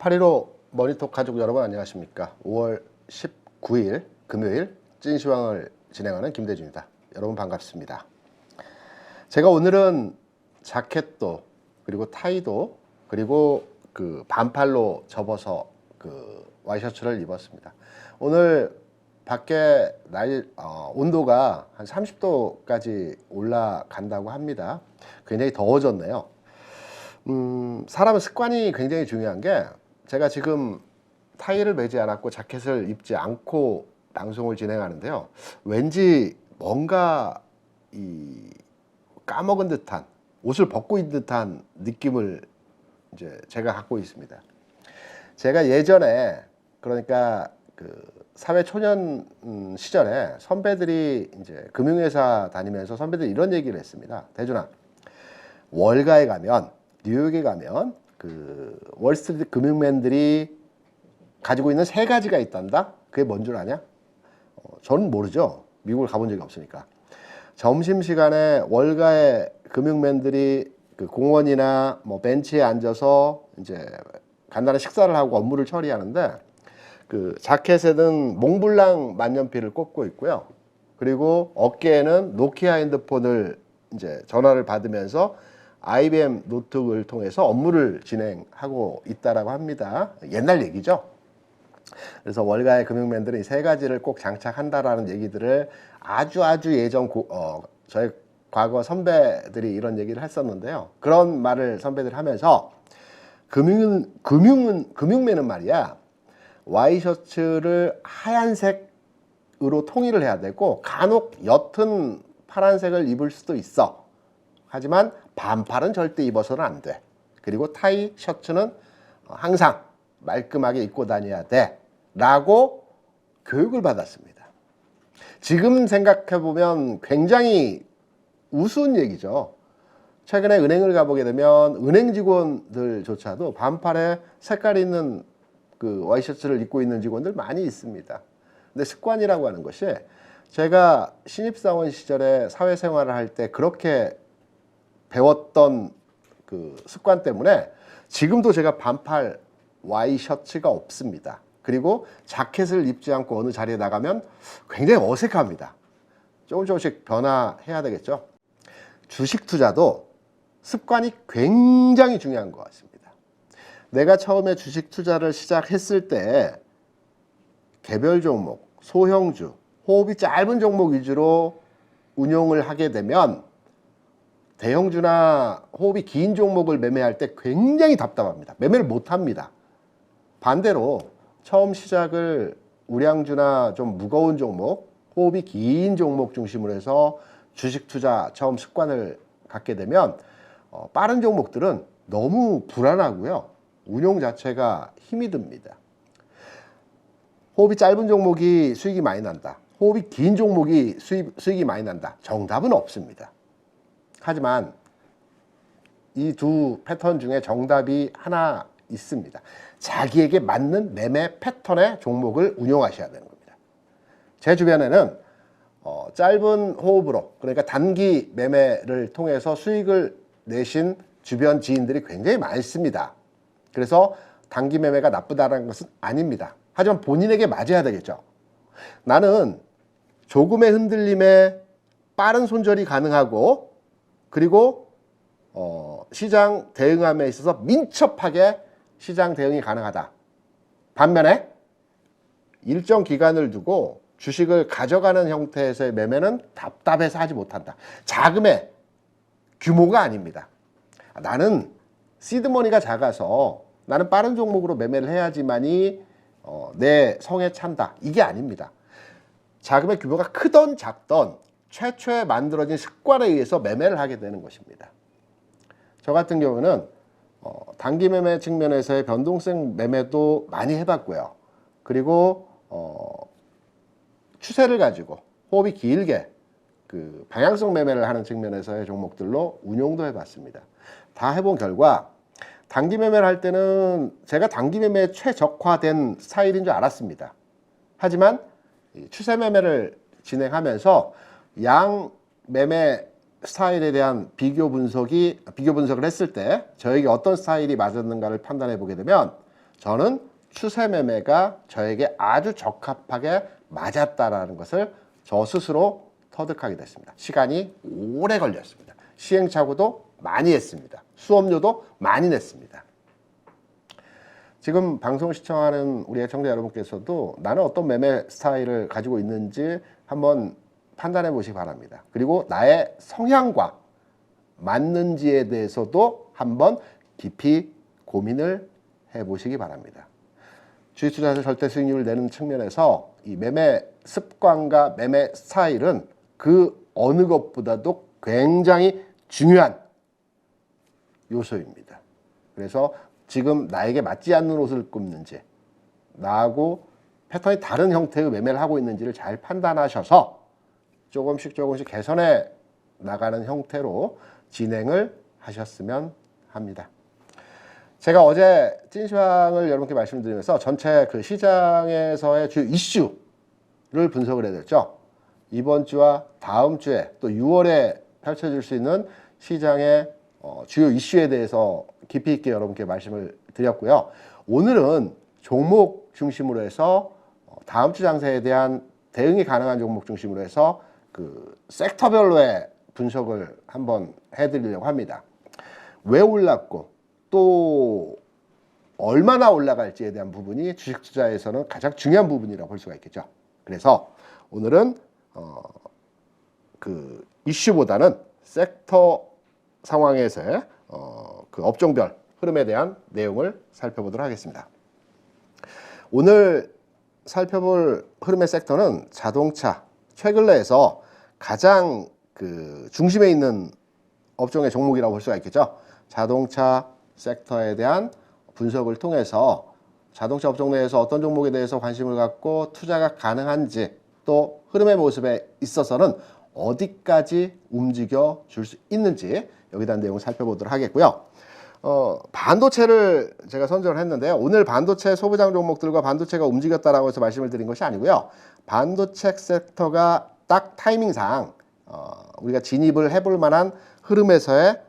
8.15 머니톡 가족 여러분 안녕하십니까. 5월 19일 금요일 찐시황을 진행하는 김대준입니다. 여러분 반갑습니다. 제가 오늘은 자켓도 그리고 타이도 그리고 그 반팔로 접어서 그 와이셔츠를 입었습니다. 오늘 밖에 온도가 한 30도까지 올라간다고 합니다. 굉장히 더워졌네요. 사람은 습관이 굉장히 중요한 게, 제가 지금 타이를 매지 않았고 자켓을 입지 않고 방송을 진행하는데요. 왠지 뭔가 까먹은 듯한, 옷을 벗고 있는 듯한 느낌을 이제 제가 갖고 있습니다. 제가 예전에, 그러니까 그 사회 초년 시절에 선배들이 이제 금융회사 다니면서 선배들이 이런 얘기를 했습니다. 대준아, 월가에 가면, 뉴욕에 가면 그 월스트리트 금융맨들이 가지고 있는 세 가지가 있단다. 그게 뭔 줄 아냐? 저는 모르죠. 미국을 가본 적이 없으니까. 점심시간에 월가의 금융맨들이 그 공원이나 뭐 벤치에 앉아서 이제 간단한 식사를 하고 업무를 처리하는데, 그 자켓에는 몽블랑 만년필을 꽂고 있고요. 그리고 어깨에는 노키아 핸드폰을 이제 전화를 받으면서 IBM 노트북을 통해서 업무를 진행하고 있다라고 합니다. 옛날 얘기죠. 그래서 월가의 금융맨들은 이 세 가지를 꼭 장착한다라는 얘기들을 아주 예전 저희 과거 선배들이 이런 얘기를 했었는데요. 그런 말을 선배들이 하면서 금융맨은 말이야, 와이셔츠를 하얀색으로 통일을 해야 되고 간혹 옅은 파란색을 입을 수도 있어. 하지만 반팔은 절대 입어서는 안 돼. 그리고 타이 셔츠는 항상 말끔하게 입고 다녀야 돼 라고 교육을 받았습니다. 지금 생각해보면 굉장히 우스운 얘기죠. 최근에 은행을 가보게 되면 은행 직원들조차도 반팔에 색깔 있는 그 와이셔츠를 입고 있는 직원들 많이 있습니다. 근데 습관이라고 하는 것이, 제가 신입사원 시절에 사회생활을 할 때 그렇게 배웠던 그 습관 때문에 지금도 제가 반팔 와이셔츠가 없습니다. 그리고 자켓을 입지 않고 어느 자리에 나가면 굉장히 어색합니다. 조금씩 변화해야 되겠죠. 주식 투자도 습관이 굉장히 중요한 것 같습니다. 내가 처음에 주식 투자를 시작했을 때 개별 종목, 소형주, 호흡이 짧은 종목 위주로 운용을 하게 되면 대형주나 호흡이 긴 종목을 매매할 때 굉장히 답답합니다. 매매를 못합니다. 반대로 처음 시작을 우량주나 좀 무거운 종목, 호흡이 긴 종목 중심으로 해서 주식 투자 처음 습관을 갖게 되면 빠른 종목들은 너무 불안하고요. 운용 자체가 힘이 듭니다. 호흡이 짧은 종목이 수익이 많이 난다. 호흡이 긴 종목이 수익이 많이 난다. 정답은 없습니다. 하지만 이 두 패턴 중에 정답이 하나 있습니다. 자기에게 맞는 매매 패턴의 종목을 운용하셔야 되는 겁니다. 제 주변에는 짧은 호흡으로, 그러니까 단기 매매를 통해서 수익을 내신 주변 지인들이 굉장히 많습니다. 그래서 단기 매매가 나쁘다는 것은 아닙니다. 하지만 본인에게 맞아야 되겠죠. 나는 조금의 흔들림에 빠른 손절이 가능하고, 그리고 시장 대응함에 있어서 민첩하게 시장 대응이 가능하다. 반면에 일정 기간을 두고 주식을 가져가는 형태에서의 매매는 답답해서 하지 못한다. 자금의 규모가 아닙니다. 나는 시드머니가 작아서 나는 빠른 종목으로 매매를 해야지만이 내 성에 찬다. 이게 아닙니다. 자금의 규모가 크던 작던 최초에 만들어진 습관에 의해서 매매를 하게 되는 것입니다. 저 같은 경우는 단기 매매 측면에서의 변동성 매매도 많이 해봤고요. 그리고 추세를 가지고 호흡이 길게 그 방향성 매매를 하는 측면에서의 종목들로 운용도 해봤습니다. 다 해본 결과 단기 매매를 할 때는 제가 단기 매매에 최적화된 스타일인 줄 알았습니다. 하지만 추세 매매를 진행하면서 양 매매 스타일에 대한 비교 분석을 했을 때 저에게 어떤 스타일이 맞았는가를 판단해 보게 되면 저는 추세 매매가 저에게 아주 적합하게 맞았다라는 것을 저 스스로 터득하게 됐습니다. 시간이 오래 걸렸습니다. 시행착오도 많이 했습니다. 수업료도 많이 냈습니다. 지금 방송 시청하는 우리 애청자 여러분께서도 나는 어떤 매매 스타일을 가지고 있는지 한번 판단해 보시기 바랍니다. 그리고 나의 성향과 맞는지에 대해서도 한번 깊이 고민을 해 보시기 바랍니다. 주식 투자에서 절대 수익률을 내는 측면에서 이 매매 습관과 매매 스타일은 그 어느 것보다도 굉장히 중요한 요소입니다. 그래서 지금 나에게 맞지 않는 옷을 입는지, 나하고 패턴이 다른 형태의 매매를 하고 있는지를 잘 판단하셔서 조금씩 개선해 나가는 형태로 진행을 하셨으면 합니다. 제가 어제 찐시황을 여러분께 말씀드리면서 전체 그 시장에서의 주요 이슈를 분석을 해드렸죠. 이번 주와 다음 주에 또 6월에 펼쳐질 수 있는 시장의 주요 이슈에 대해서 깊이 있게 여러분께 말씀을 드렸고요. 오늘은 종목 중심으로 해서 다음 주 장세에 대한 대응이 가능한 종목 중심으로 해서 그 섹터별로의 분석을 한번 해드리려고 합니다. 왜 올랐고 또 얼마나 올라갈지에 대한 부분이 주식 투자에서는 가장 중요한 부분이라고 볼 수가 있겠죠. 그래서 오늘은 그 이슈보다는 섹터 상황에서의 그 업종별 흐름에 대한 내용을 살펴보도록 하겠습니다. 오늘 살펴볼 흐름의 섹터는 자동차, 최근래에서 가장 그 중심에 있는 업종의 종목이라고 볼 수가 있겠죠. 자동차 섹터에 대한 분석을 통해서 자동차 업종 내에서 어떤 종목에 대해서 관심을 갖고 투자가 가능한지, 또 흐름의 모습에 있어서는 어디까지 움직여 줄 수 있는지 여기에 대한 내용을 살펴보도록 하겠고요. 반도체를 제가 선정을 했는데요. 오늘 반도체 소부장 종목들과 반도체가 움직였다라고 해서 말씀을 드린 것이 아니고요. 반도체 섹터가 딱 타이밍상 우리가 진입을 해볼 만한 흐름에서의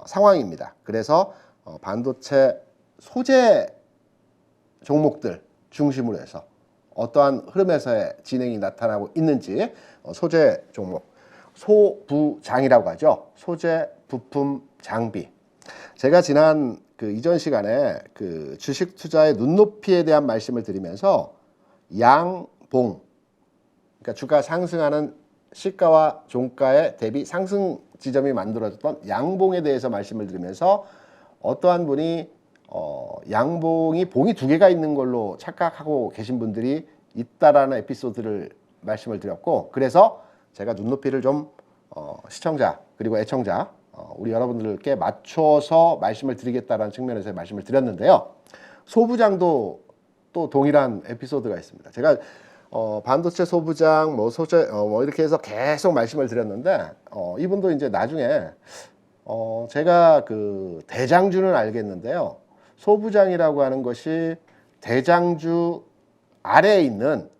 상황입니다. 그래서 반도체 소재 종목들 중심으로 해서 어떠한 흐름에서의 진행이 나타나고 있는지 소재 종목, 소부장이라고 하죠. 소재, 부품, 장비. 제가 지난 그 이전 시간에 그 주식 투자의 눈높이에 대한 말씀을 드리면서 양봉, 그러니까 주가 상승하는 시가와 종가의 대비 상승 지점이 만들어졌던 양봉에 대해서 말씀을 드리면서 어떠한 분이 양봉이 봉이 두 개가 있는 걸로 착각하고 계신 분들이 있다라는 에피소드를 말씀을 드렸고, 그래서 제가 눈높이를 좀 시청자 그리고 애청자 우리 여러분들께 맞춰서 말씀을 드리겠다라는 측면에서 말씀을 드렸는데요. 소부장도 또 동일한 에피소드가 있습니다. 제가 반도체 소부장, 뭐 소재, 뭐 이렇게 해서 계속 말씀을 드렸는데, 이분도 이제 나중에, 제가 그 대장주는 알겠는데요. 소부장이라고 하는 것이 대장주 아래에 있는,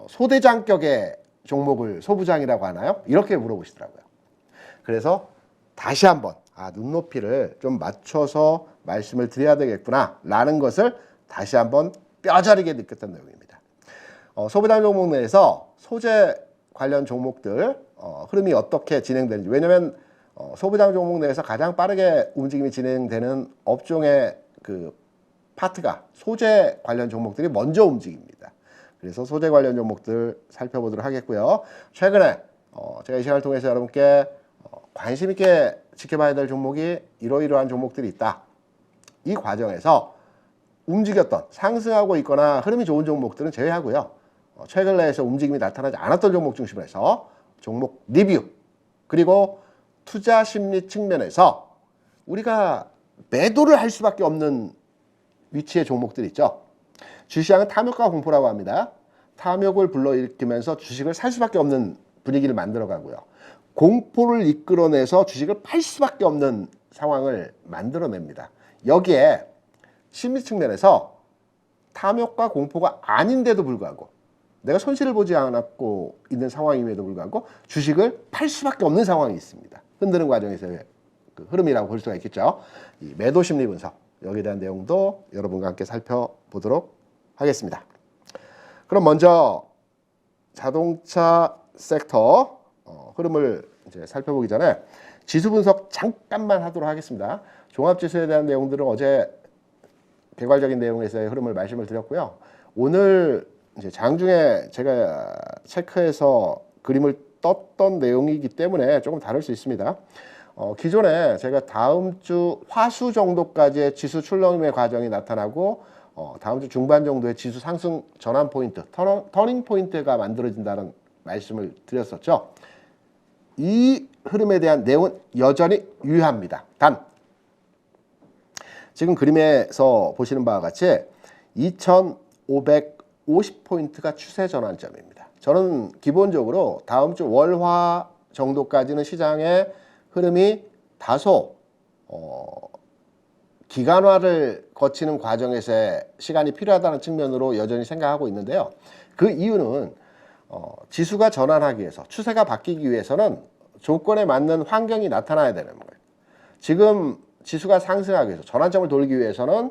소대장격의 종목을 소부장이라고 하나요? 이렇게 물어보시더라고요. 그래서 다시 한번, 눈높이를 좀 맞춰서 말씀을 드려야 되겠구나, 라는 것을 다시 한번 뼈저리게 느꼈던 내용입니다. 소부장 종목 내에서 소재 관련 종목들 흐름이 어떻게 진행되는지, 왜냐면 소부장 종목 내에서 가장 빠르게 움직임이 진행되는 업종의 그 파트가 소재 관련 종목들이 먼저 움직입니다. 그래서 소재 관련 종목들 살펴보도록 하겠고요. 최근에 제가 이 시간을 통해서 여러분께 관심 있게 지켜봐야 될 종목이 이러이러한 종목들이 있다. 이 과정에서 움직였던, 상승하고 있거나 흐름이 좋은 종목들은 제외하고요. 최근 내에서 움직임이 나타나지 않았던 종목 중심으로 해서 종목 리뷰, 그리고 투자 심리 측면에서 우리가 매도를 할 수밖에 없는 위치의 종목들 있죠. 주시장은 탐욕과 공포라고 합니다. 탐욕을 불러일으키면서 주식을 살 수밖에 없는 분위기를 만들어가고요. 공포를 이끌어내서 주식을 팔 수밖에 없는 상황을 만들어냅니다. 여기에 심리 측면에서 탐욕과 공포가 아닌데도 불구하고, 내가 손실을 보지 않았고 있는 상황임에도 불구하고 주식을 팔 수밖에 없는 상황이 있습니다. 흔드는 과정에서의 그 흐름이라고 볼 수가 있겠죠. 이 매도 심리 분석, 여기에 대한 내용도 여러분과 함께 살펴보도록 하겠습니다. 그럼 먼저 자동차 섹터 흐름을 이제 살펴보기 전에 지수 분석 잠깐만 하도록 하겠습니다. 종합지수에 대한 내용들은 어제 개괄적인 내용에서의 흐름을 말씀을 드렸고요. 오늘 이제 장중에 제가 체크해서 그림을 떴던 내용이기 때문에 조금 다를 수 있습니다. 기존에 제가 다음 주 화수 정도까지의 지수 출렁임의 과정이 나타나고 다음 주 중반 정도의 지수 상승 전환 포인트, 터닝 포인트가 만들어진다는 말씀을 드렸었죠. 이 흐름에 대한 내용은 여전히 유효합니다. 단 지금 그림에서 보시는 바와 같이 2550포인트가 추세 전환점입니다. 저는 기본적으로 다음 주 월화 정도까지는 시장의 흐름이 다소 기간화를 거치는 과정에서의 시간이 필요하다는 측면으로 여전히 생각하고 있는데요. 그 이유는 지수가 전환하기 위해서, 추세가 바뀌기 위해서는 조건에 맞는 환경이 나타나야 되는 거예요. 지금 지수가 상승하기 위해서, 전환점을 돌기 위해서는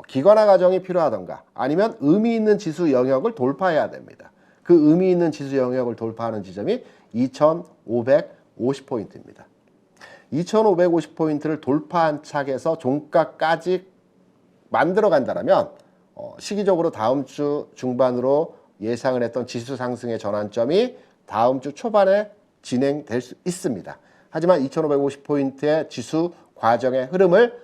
기관화 과정이 필요하던가 아니면 의미 있는 지수 영역을 돌파해야 됩니다. 그 의미 있는 지수 영역을 돌파하는 지점이 2550포인트입니다. 2550포인트를 돌파한 차에서 종가까지 만들어 간다면 시기적으로 다음 주 중반으로 예상을 했던 지수 상승의 전환점이 다음 주 초반에 진행될 수 있습니다. 하지만 2550포인트의 지수 과정의 흐름을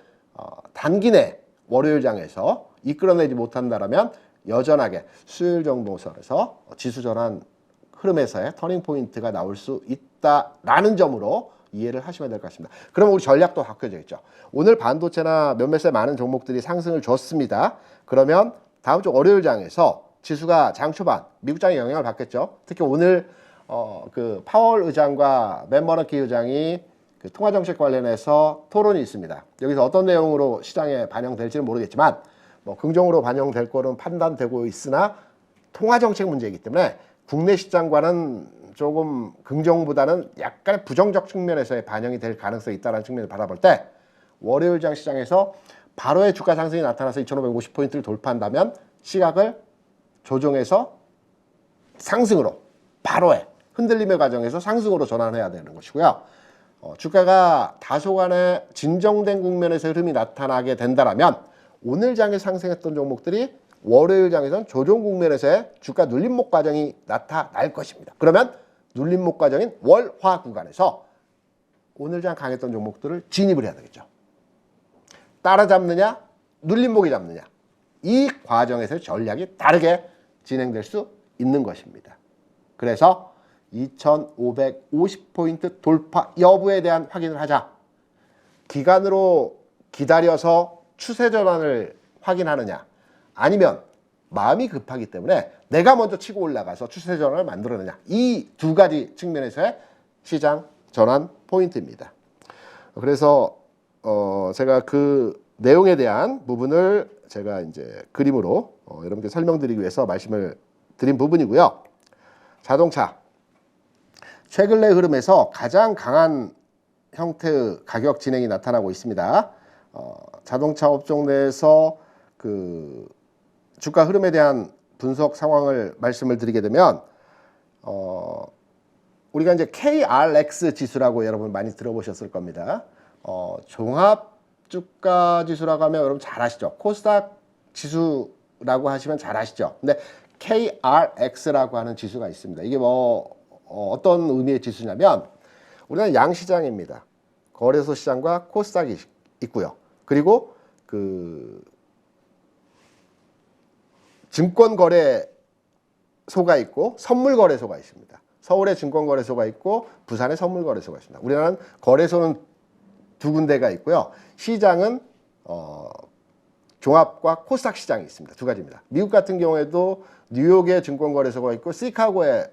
단기 내 월요일 장에서 이끌어내지 못한다면 여전하게 수요일 정도 선에서 지수 전환 흐름에서의 터닝 포인트가 나올 수 있다라는 점으로 이해를 하시면 될 것 같습니다. 그럼 우리 전략도 바뀌어져 있죠. 오늘 반도체나 몇몇의 많은 종목들이 상승을 줬습니다. 그러면 다음 주 월요일 장에서 지수가 장 초반 미국장의 영향을 받겠죠. 특히 오늘 그 파월 의장과 맨 버너키 의장이 그 통화 정책 관련해서 토론이 있습니다. 여기서 어떤 내용으로 시장에 반영될지는 모르겠지만 뭐 긍정으로 반영될 거는 판단되고 있으나 통화 정책 문제이기 때문에 국내 시장과는 조금 긍정보다는 약간의 부정적 측면에서의 반영이 될 가능성이 있다는 측면을 바라볼 때 월요일장 시장에서 바로의 주가 상승이 나타나서 2550포인트를 돌파한다면 시각을 조정해서 상승으로 바로의 흔들림의 과정에서 상승으로 전환해야 되는 것이고요. 주가가 다소간의 진정된 국면에서 흐름이 나타나게 된다면 오늘 장에 상승했던 종목들이 월요일 장에서는 조정 국면에서의 주가 눌림목 과정이 나타날 것입니다. 그러면 눌림목 과정인 월화 구간에서 오늘 장 강했던 종목들을 진입을 해야 되겠죠. 따라잡느냐 눌림목이 잡느냐, 이 과정에서 전략이 다르게 진행될 수 있는 것입니다. 그래서 2550포인트 돌파 여부에 대한 확인을 하자. 기간으로 기다려서 추세 전환을 확인하느냐, 아니면 마음이 급하기 때문에 내가 먼저 치고 올라가서 추세 전환을 만들어내냐, 이 두 가지 측면에서의 시장 전환 포인트입니다. 그래서 제가 그 내용에 대한 부분을 제가 이제 그림으로 여러분께 설명드리기 위해서 말씀을 드린 부분이고요. 자동차 최근 내 흐름에서 가장 강한 형태의 가격 진행이 나타나고 있습니다. 자동차 업종 내에서 그 주가 흐름에 대한 분석 상황을 말씀을 드리게 되면 우리가 이제 KRX 지수라고 여러분 많이 들어보셨을 겁니다. 종합 주가 지수라고 하면 여러분 잘 아시죠? 코스닥 지수라고 하시면 잘 아시죠? 근데 KRX라고 하는 지수가 있습니다. 이게 뭐 어떤 의미의 지수냐면 우리는 양시장입니다. 거래소 시장과 코스닥이 있고요. 그리고 그 증권거래소가 있고 선물거래소가 있습니다. 서울에 증권거래소가 있고 부산에 선물거래소가 있습니다. 우리나라는 거래소는 두 군데가 있고요. 시장은 종합과 코스닥 시장이 있습니다. 두 가지입니다. 미국 같은 경우에도 뉴욕에 증권거래소가 있고 시카고에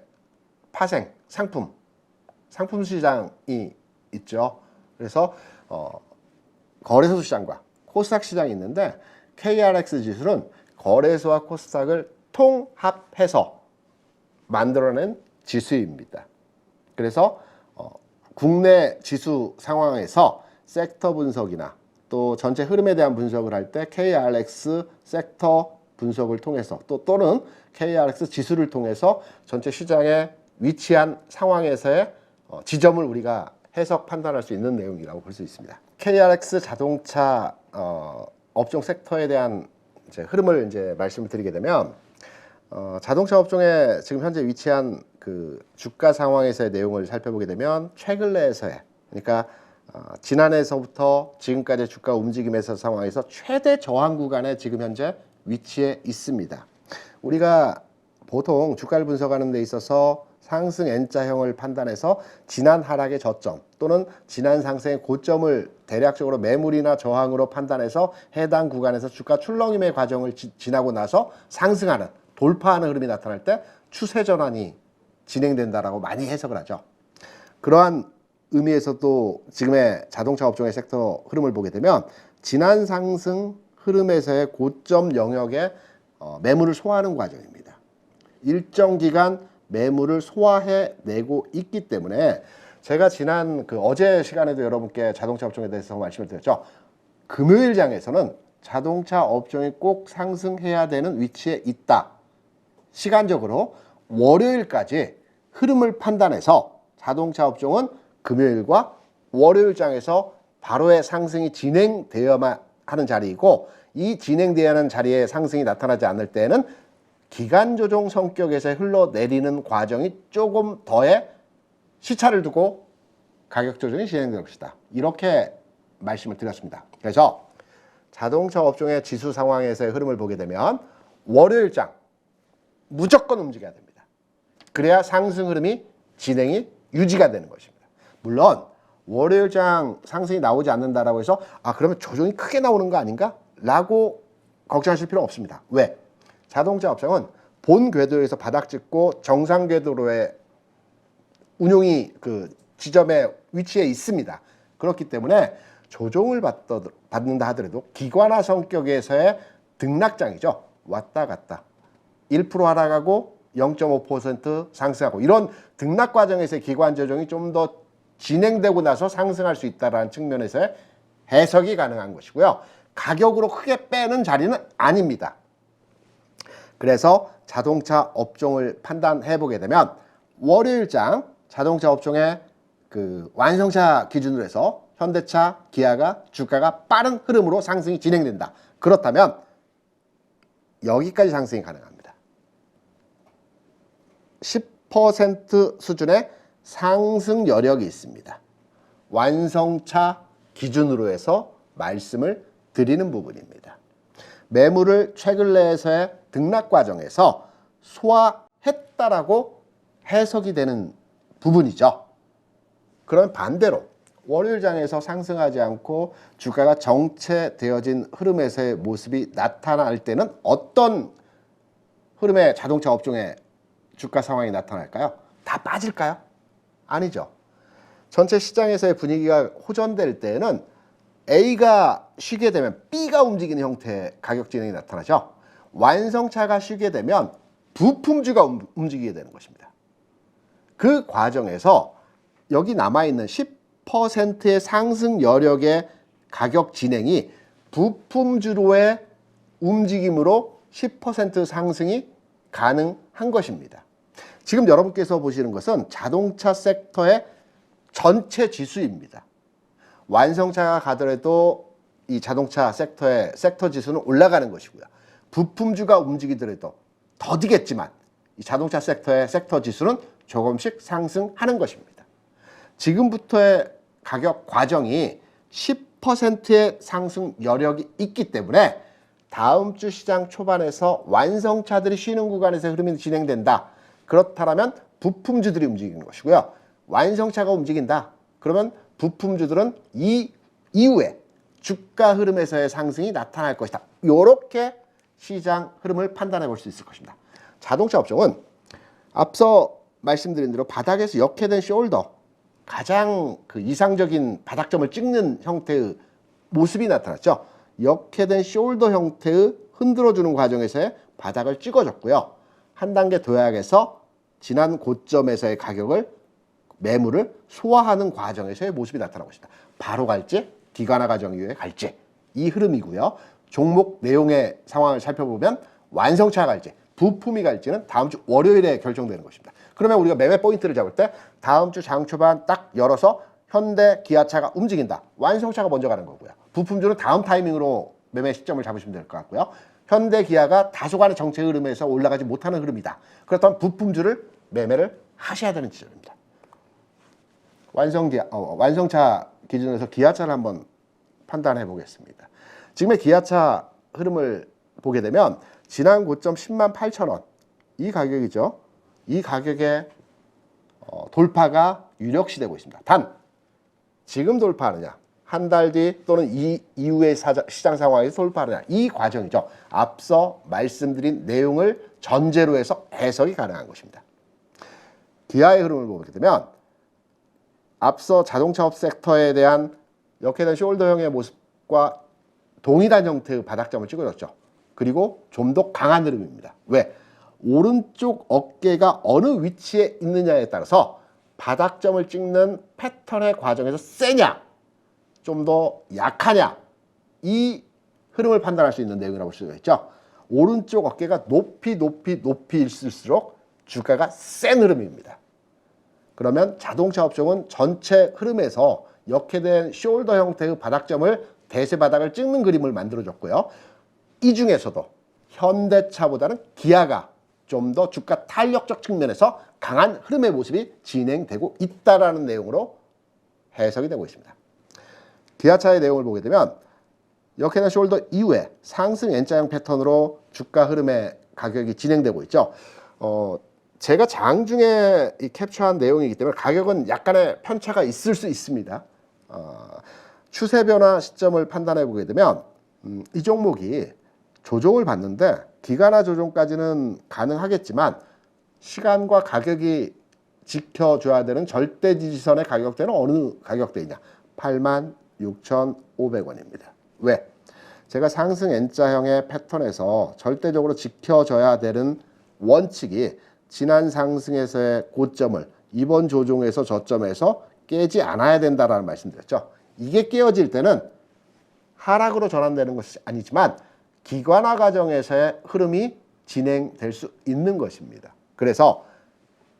파생, 상품 시장이 있죠. 그래서 거래소 시장과 코스닥 시장이 있는데 KRX 지수는 거래소와 코스닥을 통합해서 만들어낸 지수입니다. 그래서 국내 지수 상황에서 섹터 분석이나 또 전체 흐름에 대한 분석을 할 때 KRX 섹터 분석을 통해서 또는 KRX 지수를 통해서 전체 시장에 위치한 상황에서의 지점을 우리가 해석 판단할 수 있는 내용이라고 볼 수 있습니다. KRX 자동차 업종 섹터에 대한 이제 흐름을 이제 말씀을 드리게 되면 자동차 업종에 지금 현재 위치한 그 주가 상황에서의 내용을 살펴보게 되면 최근래에서의 그러니까 지난해에서부터 지금까지 주가 움직임에서 상황에서 최대 저항 구간에 지금 현재 위치해 있습니다. 우리가 보통 주가를 분석하는 데 있어서 상승 N자형을 판단해서 지난 하락의 저점 또는 지난 상승의 고점을 대략적으로 매물이나 저항으로 판단해서 해당 구간에서 주가 출렁임의 과정을 지나고 나서 상승하는 돌파하는 흐름이 나타날 때 추세 전환이 진행된다라고 많이 해석을 하죠. 그러한 의미에서도 지금의 자동차 업종의 섹터 흐름을 보게 되면 지난 상승 흐름에서의 고점 영역에 매물을 소화하는 과정입니다. 일정 기간 매물을 소화해내고 있기 때문에 제가 지난 어제 시간에도 여러분께 자동차 업종에 대해서 말씀을 드렸죠. 금요일 장에서는 자동차 업종이 꼭 상승해야 되는 위치에 있다. 시간적으로 월요일까지 흐름을 판단해서 자동차 업종은 금요일과 월요일 장에서 바로의 상승이 진행되어야만 하는 자리이고 이 진행되어야 하는 자리에 상승이 나타나지 않을 때는 기간 조정 성격에서 흘러내리는 과정이 조금 더의 시차를 두고 가격 조정이 진행될 것이다. 이렇게 말씀을 드렸습니다. 그래서 자동차 업종의 지수 상황에서의 흐름을 보게 되면 월요일장 무조건 움직여야 됩니다. 그래야 상승 흐름이 진행이 유지가 되는 것입니다. 물론 월요일장 상승이 나오지 않는다라고 해서 그러면 조정이 크게 나오는 거 아닌가? 라고 걱정하실 필요는 없습니다. 왜? 자동차 업종은 본 궤도에서 바닥 찍고 정상 궤도로의 운용이 그 지점에 위치해 있습니다. 그렇기 때문에 조정을 받는다 하더라도 기관화 성격에서의 등락장이죠. 왔다 갔다 1% 하락하고 0.5% 상승하고 이런 등락 과정에서의 기관 조정이 좀 더 진행되고 나서 상승할 수 있다는 측면에서의 해석이 가능한 것이고요. 가격으로 크게 빼는 자리는 아닙니다. 그래서 자동차 업종을 판단해 보게 되면 월요일장 자동차 업종의 그 완성차 기준으로 해서 현대차, 기아가 주가가 빠른 흐름으로 상승이 진행된다. 그렇다면 여기까지 상승이 가능합니다. 10% 수준의 상승 여력이 있습니다. 완성차 기준으로 해서 말씀을 드리는 부분입니다. 매물을 최근 내에서의 등락 과정에서 소화했다라고 해석이 되는 부분이죠. 그럼 반대로 월요일장에서 상승하지 않고 주가가 정체되어진 흐름에서의 모습이 나타날 때는 어떤 흐름의 자동차 업종의 주가 상황이 나타날까요? 다 빠질까요? 아니죠. 전체 시장에서의 분위기가 호전될 때는 A가 쉬게 되면 B가 움직이는 형태의 가격 진행이 나타나죠. 완성차가 쉬게 되면 부품주가 움직이게 되는 것입니다. 그 과정에서 여기 남아있는 10%의 상승 여력의 가격 진행이 부품주로의 움직임으로 10% 상승이 가능한 것입니다. 지금 여러분께서 보시는 것은 자동차 섹터의 전체 지수입니다. 완성차가 가더라도 이 자동차 섹터의 섹터 지수는 올라가는 것이고요. 부품주가 움직이더라도 더디겠지만 이 자동차 섹터의 섹터 지수는 조금씩 상승하는 것입니다. 지금부터의 가격 과정이 10%의 상승 여력이 있기 때문에 다음 주 시장 초반에서 완성차들이 쉬는 구간에서 흐름이 진행된다. 그렇다면 부품주들이 움직이는 것이고요. 완성차가 움직인다. 그러면 부품주들은 이 이후에 주가 흐름에서의 상승이 나타날 것이다. 이렇게 시장 흐름을 판단해 볼 수 있을 것입니다. 자동차 업종은 앞서 말씀드린 대로 바닥에서 역회된 숄더, 가장 그 이상적인 바닥점을 찍는 형태의 모습이 나타났죠. 역회된 숄더 형태의 흔들어주는 과정에서의 바닥을 찍어줬고요. 한 단계 도약해서 지난 고점에서의 가격을 매물을 소화하는 과정에서의 모습이 나타나고 있습니다. 바로 갈지 기관화 과정 이후에 갈지 이 흐름이고요. 종목 내용의 상황을 살펴보면 완성차가 갈지 부품이 갈지는 다음 주 월요일에 결정되는 것입니다. 그러면 우리가 매매 포인트를 잡을 때 다음 주 장 초반 딱 열어서 현대, 기아차가 움직인다. 완성차가 먼저 가는 거고요. 부품주는 다음 타이밍으로 매매 시점을 잡으시면 될 것 같고요. 현대, 기아가 다소간의 정체 흐름에서 올라가지 못하는 흐름이다. 그렇다면 부품주를 매매를 하셔야 되는 지점입니다. 완성차 기준에서 기아차를 한번 판단해 보겠습니다. 지금의 기아차 흐름을 보게 되면 지난 고점 10만 8천 원, 이 가격이죠. 이 가격에 돌파가 유력시되고 있습니다. 단 지금 돌파하느냐, 한 달 뒤 또는 이 이후의 시장 상황에서 돌파하느냐, 이 과정이죠. 앞서 말씀드린 내용을 전제로 해서 해석이 가능한 것입니다. 기아의 흐름을 보게 되면 앞서 자동차업 섹터에 대한 역회된 숄더형의 모습과 동일한 형태의 바닥점을 찍어줬죠. 그리고 좀 더 강한 흐름입니다. 왜? 오른쪽 어깨가 어느 위치에 있느냐에 따라서 바닥점을 찍는 패턴의 과정에서 세냐, 좀 더 약하냐, 이 흐름을 판단할 수 있는 내용이라고 볼 수가 있죠. 오른쪽 어깨가 높이 있을수록 주가가 센 흐름입니다. 그러면 자동차 업종은 전체 흐름에서 역회된 숄더 형태의 바닥점을 대세 바닥을 찍는 그림을 만들어줬고요. 이 중에서도 현대차보다는 기아가 좀 더 주가 탄력적 측면에서 강한 흐름의 모습이 진행되고 있다라는 내용으로 해석이 되고 있습니다. 기아차의 내용을 보게 되면 역회된 숄더 이후에 상승 N자형 패턴으로 주가 흐름의 가격이 진행되고 있죠. 제가 장중에 캡처한 내용이기 때문에 가격은 약간의 편차가 있을 수 있습니다. 추세 변화 시점을 판단해 보게 되면 이 종목이 조정을 받는데 기간화 조정까지는 가능하겠지만 시간과 가격이 지켜줘야 되는 절대 지지선의 가격대는 어느 가격대이냐? 86,500원입니다. 왜? 제가 상승 N자형의 패턴에서 절대적으로 지켜져야 되는 원칙이 지난 상승에서의 고점을 이번 조정에서 저점에서 깨지 않아야 된다라는 말씀드렸죠. 이게 깨어질 때는 하락으로 전환되는 것이 아니지만 기관화 과정에서의 흐름이 진행될 수 있는 것입니다. 그래서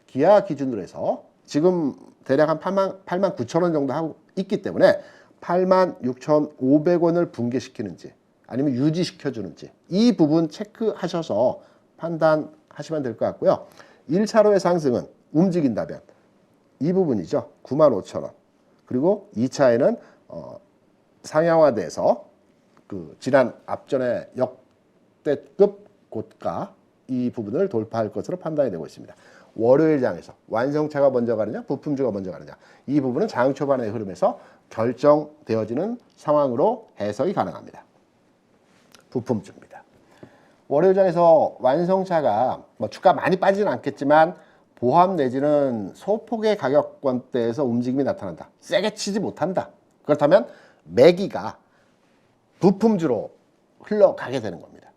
기아 기준으로 해서 지금 대략 한 8만 9천 원 정도 하고 있기 때문에 86,500원을 붕괴시키는지 아니면 유지시켜주는지 이 부분 체크하셔서 판단하시면 될 것 같고요. 1차로의 상승은 움직인다면 이 부분이죠. 95,000원. 그리고 2차에는 상향화돼서 지난 앞전에 역대급 고가 이 부분을 돌파할 것으로 판단이 되고 있습니다. 월요일 장에서 완성차가 먼저 가느냐 부품주가 먼저 가느냐 이 부분은 장 초반의 흐름에서 결정되어지는 상황으로 해석이 가능합니다. 부품주입니다. 월요일 장에서 완성차가 주가 많이 빠지진 않겠지만 보합 내지는 소폭의 가격권대에서 움직임이 나타난다. 세게 치지 못한다. 그렇다면 매기가 부품주로 흘러가게 되는 겁니다.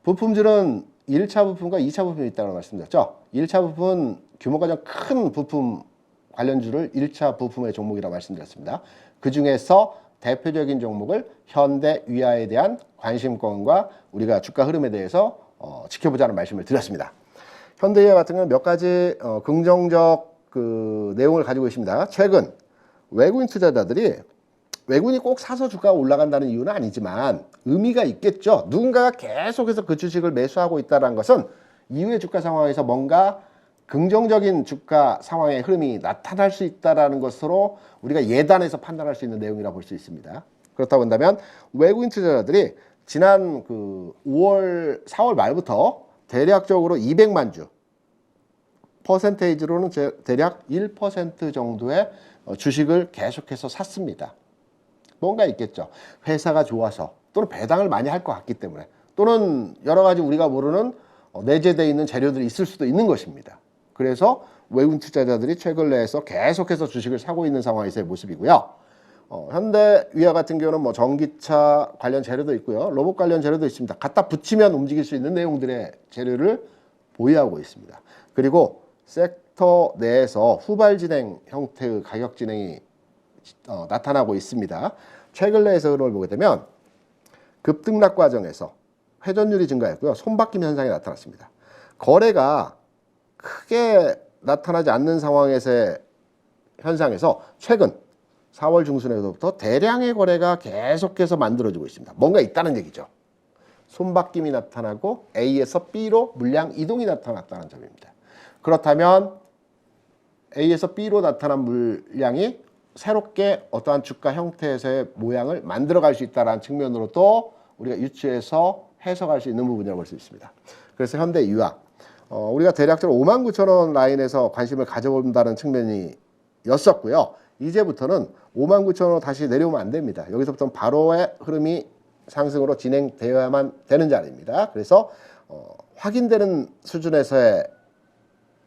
부품주는 1차 부품과 2차 부품이 있다고 말씀드렸죠. 1차 부품 규모가 좀 큰 부품 관련주를 1차 부품의 종목이라고 말씀드렸습니다. 그 중에서 대표적인 종목을 현대 위아에 대한 관심권과 우리가 주가 흐름에 대해서 지켜보자는 말씀을 드렸습니다. 현대위아 같은 경우는 몇 가지 긍정적 내용을 가지고 있습니다. 최근 외국인 투자자들이 외국인이 꼭 사서 주가가 올라간다는 이유는 아니지만 의미가 있겠죠. 누군가가 계속해서 그 주식을 매수하고 있다는 것은 이후의 주가 상황에서 뭔가 긍정적인 주가 상황의 흐름이 나타날 수 있다는 것으로 우리가 예단해서 판단할 수 있는 내용이라고 볼 수 있습니다. 그렇다고 한다면 외국인 투자자들이 지난 4월 말부터 대략적으로 200만 주, 퍼센테이지로는 대략 1% 정도의 주식을 계속해서 샀습니다. 뭔가 있겠죠. 회사가 좋아서 또는 배당을 많이 할 것 같기 때문에 또는 여러 가지 우리가 모르는 내재되어 있는 재료들이 있을 수도 있는 것입니다. 그래서 외국인 투자자들이 최근 내에서 계속해서 주식을 사고 있는 상황에서의 모습이고요. 현대위아 같은 경우는 전기차 관련 재료도 있고요. 로봇 관련 재료도 있습니다. 갖다 붙이면 움직일 수 있는 내용들의 재료를 보유하고 있습니다. 그리고 섹터 내에서 후발 진행 형태의 가격 진행이 나타나고 있습니다. 최근 내에서 흐름을 보게 되면 급등락 과정에서 회전율이 증가했고요. 손바뀜 현상이 나타났습니다. 거래가 크게 나타나지 않는 상황에서의 현상에서 최근 4월 중순에서부터 대량의 거래가 계속해서 만들어지고 있습니다. 뭔가 있다는 얘기죠. 손바뀜이 나타나고 A에서 B로 물량 이동이 나타났다는 점입니다. 그렇다면 A에서 B로 나타난 물량이 새롭게 어떠한 주가 형태에서의 모양을 만들어갈 수 있다는 측면으로도 우리가 유추해서 해석할 수 있는 부분이라고 볼 수 있습니다. 그래서 현대유화 우리가 대략적으로 59,000원 라인에서 관심을 가져본다는 측면이었었고요. 이제부터는 59,000원으로 다시 내려오면 안 됩니다. 여기서부터는 바로의 흐름이 상승으로 진행되어야만 되는 자리입니다. 그래서 확인되는 수준에서의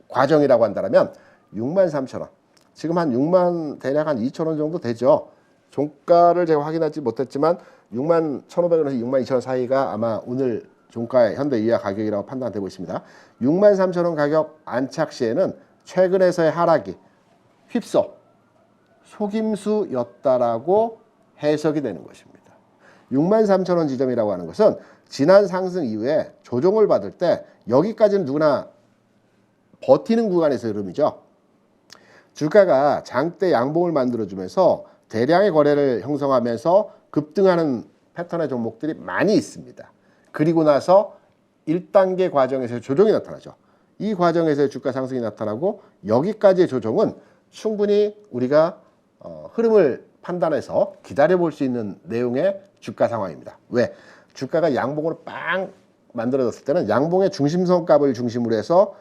과정이라고 한다면 63,000원 지금 한 6만 대략 한 2,000원 정도 되죠. 종가를 제가 확인하지 못했지만 61,500원에서 62,000원 사이가 아마 오늘 종가의 현대유화 가격이라고 판단되고 있습니다. 63,000원 가격 안착 시에는 최근에서의 하락이 휩쓸 속임수였다라고 해석이 되는 것입니다. 63,000원 지점이라고 하는 것은 지난 상승 이후에 조정을 받을 때 여기까지는 누구나 버티는 구간에서의 흐름이죠. 주가가 장대 양봉을 만들어주면서 대량의 거래를 형성하면서 급등하는 패턴의 종목들이 많이 있습니다. 그리고 나서 1단계 과정에서 조정이 나타나죠. 이 과정에서의 주가 상승이 나타나고 여기까지의 조정은 충분히 우리가 흐름을 판단해서 기다려볼 수 있는 내용의 주가 상황입니다. 왜? 주가가 양봉으로 빵 만들어졌을 때는 양봉의 중심선 값을 중심으로 해서